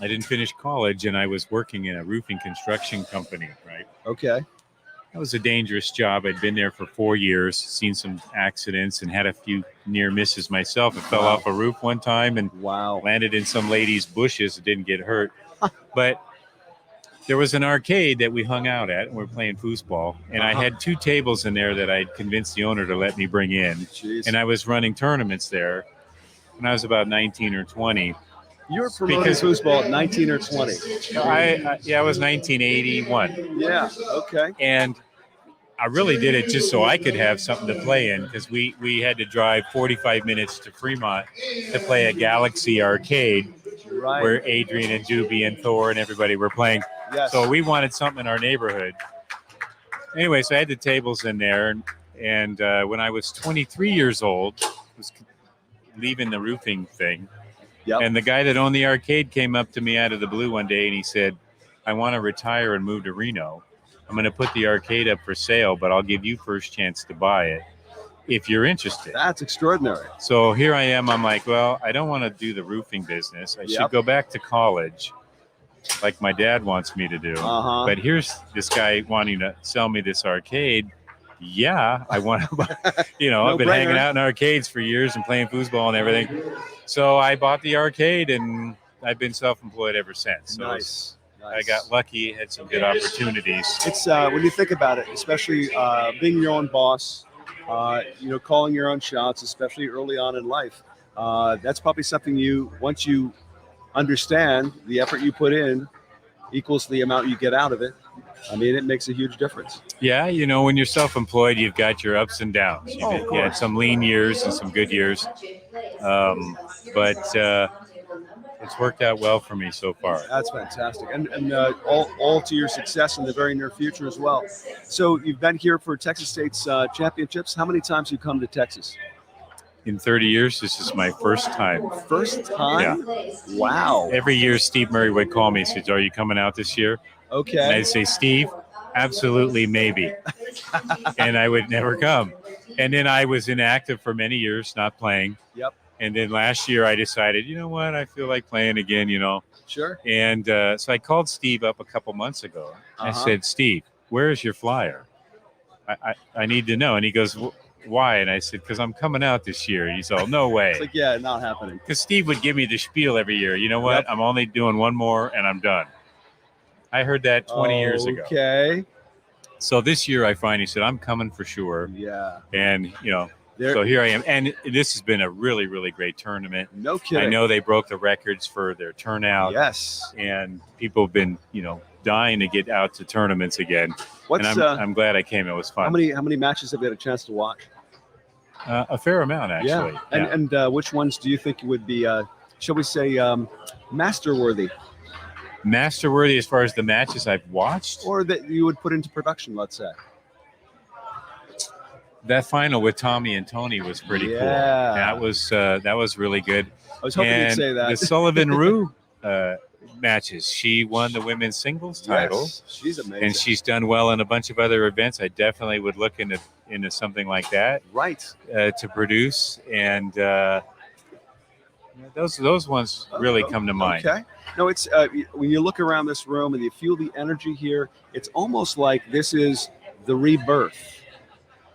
I didn't finish college, and I was working in a roofing construction company, right? Okay. That was a dangerous job. I'd been there for 4 years, seen some accidents, and had a few near misses myself. I fell off a roof one time and landed in some lady's bushes. It didn't get hurt. But there was an arcade that we hung out at, and we were playing foosball. And I had 2 tables in there that I'd convinced the owner to let me bring in. Jeez. And I was running tournaments there when I was about 19 or 20. You were promoting foosball at 19 or 20. I was 1981. Yeah, okay. And I really did it just so I could have something to play in, because we had to drive 45 minutes to Fremont to play a Galaxy arcade where Adrian and Doobie and Thor and everybody were playing. Yes. So we wanted something in our neighborhood. Anyway, so I had the tables in there. And when I was 23 years old, I was leaving the roofing thing. Yep. And the guy that owned the arcade came up to me out of the blue one day and he said, I want to retire and move to Reno. I'm going to put the arcade up for sale, but I'll give you first chance to buy it if you're interested. That's extraordinary. So here I am. I'm like, well, I don't want to do the roofing business. I should go back to college like my dad wants me to do. But here's this guy wanting to sell me this arcade. Yeah, I want to, I've been hanging out in arcades for years and playing foosball and everything. So I bought the arcade and I've been self-employed ever since. So Nice. I got lucky, had some good opportunities. It's when you think about it, especially being your own boss, calling your own shots, especially early on in life. That's probably something once you understand the effort you put in equals the amount you get out of it. I mean, it makes a huge difference. Yeah, when you're self-employed, you've got your ups and downs. You had some lean years and some good years. But it's worked out well for me so far. That's fantastic. And all to your success in the very near future as well. So you've been here for Texas State's championships. How many times have you come to Texas? In 30 years, this is my first time. First time? Yeah. Wow. Every year, Steve Murray would call me and say, are you coming out this year? Okay. And I'd say, Steve, absolutely, maybe. And I would never come. And then I was inactive for many years, not playing. Yep. And then last year I decided, you know what, I feel like playing again, Sure. And so I called Steve up a couple months ago. I said, Steve, where is your flyer? I need to know. And he goes, why? And I said, because I'm coming out this year. And he's all, no way. It's like, yeah, not happening. Because Steve would give me the spiel every year. You know what? Yep. I'm only doing one more and I'm done. I heard that 20 years ago. Okay. So this year I finally said, I'm coming for sure. Yeah. And, so here I am. And this has been a really, really great tournament. No kidding. I know they broke the records for their turnout. Yes. And people have been, dying to get out to tournaments again. And I'm glad I came. It was fun. How many matches have you had a chance to watch? A fair amount, actually. Yeah. And which ones do you think would be, shall we say, master-worthy? Master-worthy as far as the matches I've watched? Or that you would put into production, let's say. That final with Tommy and Tony was pretty cool. That was really good. I was hoping you'd say that. The Sullivan-Rue matches. She won the women's singles title. Yes, she's amazing. And she's done well in a bunch of other events. I definitely would look into something like that. Right. To produce. And those ones really come to mind. Okay. No, it's when you look around this room and you feel the energy here, it's almost like this is the rebirth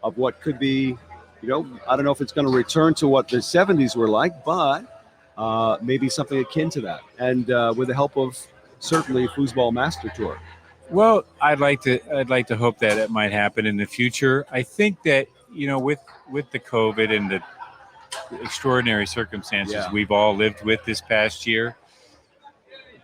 of what could be, I don't know if it's going to return to what the 70s were like, but maybe something akin to that. And with the help of certainly Foosball Master Tour. Well, I'd like to hope that it might happen in the future. I think that, with the COVID and the extraordinary circumstances we've all lived with this past year,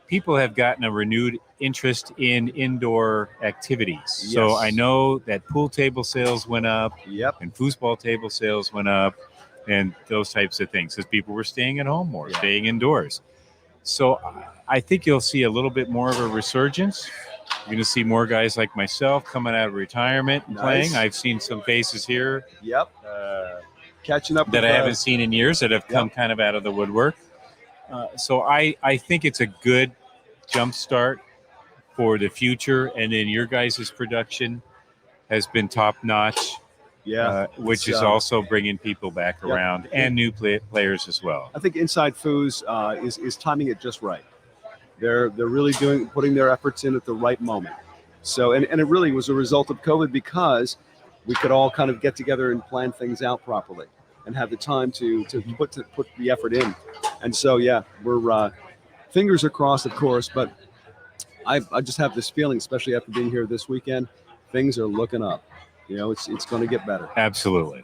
people have gotten a renewed interest in indoor activities. Yes. So I know that pool table sales went up, and foosball table sales went up, and those types of things, because people were staying at home more, staying indoors. So I think you'll see a little bit more of a resurgence. You're going to see more guys like myself coming out of retirement and playing. I've seen some faces here. Catching up that I haven't seen in years that have come kind of out of the woodwork. So I think it's a good jump start for the future, and then your guys' production has been top notch, which is also bringing people back around and new players as well. I think Inside Foos is timing it just right. They're really putting their efforts in at the right moment. So and it really was a result of COVID, because we could all kind of get together and plan things out properly and have the time to put the effort in. And so we're fingers are crossed, of course, but I just have this feeling, especially after being here this weekend, things are looking up. It's going to get better. Absolutely.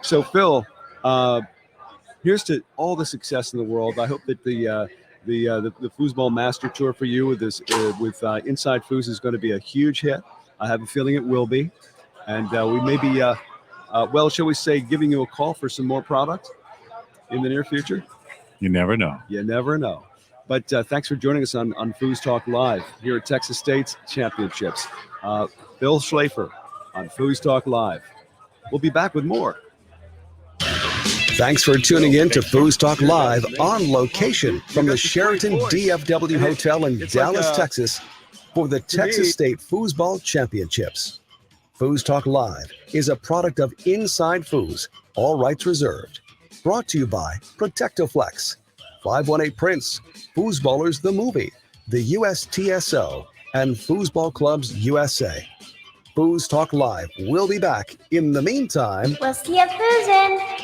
So Phil, here's to all the success in the world. I hope that the Foosball Master Tour for you with Inside Foos is going to be a huge hit. I have a feeling it will be, and we may be shall we say, giving you a call for some more product in the near future. You never know. You never know. But thanks for joining us on FoosTalk Live here at Texas State's Championships. Bill Schlafer on FoosTalk Live. We'll be back with more. Thanks for tuning in to FoosTalk Live on location from the Sheraton DFW Hotel in Dallas, Texas for the Texas State Foosball Championships. FoosTalk Live is a product of Inside Foos, all rights reserved. Brought to you by Protectoflex, 518 Prince, Foosballers the Movie, the USTSO, and Foosball Clubs USA. FoosTalk Live will be back. In the meantime, we'll see you foozin'.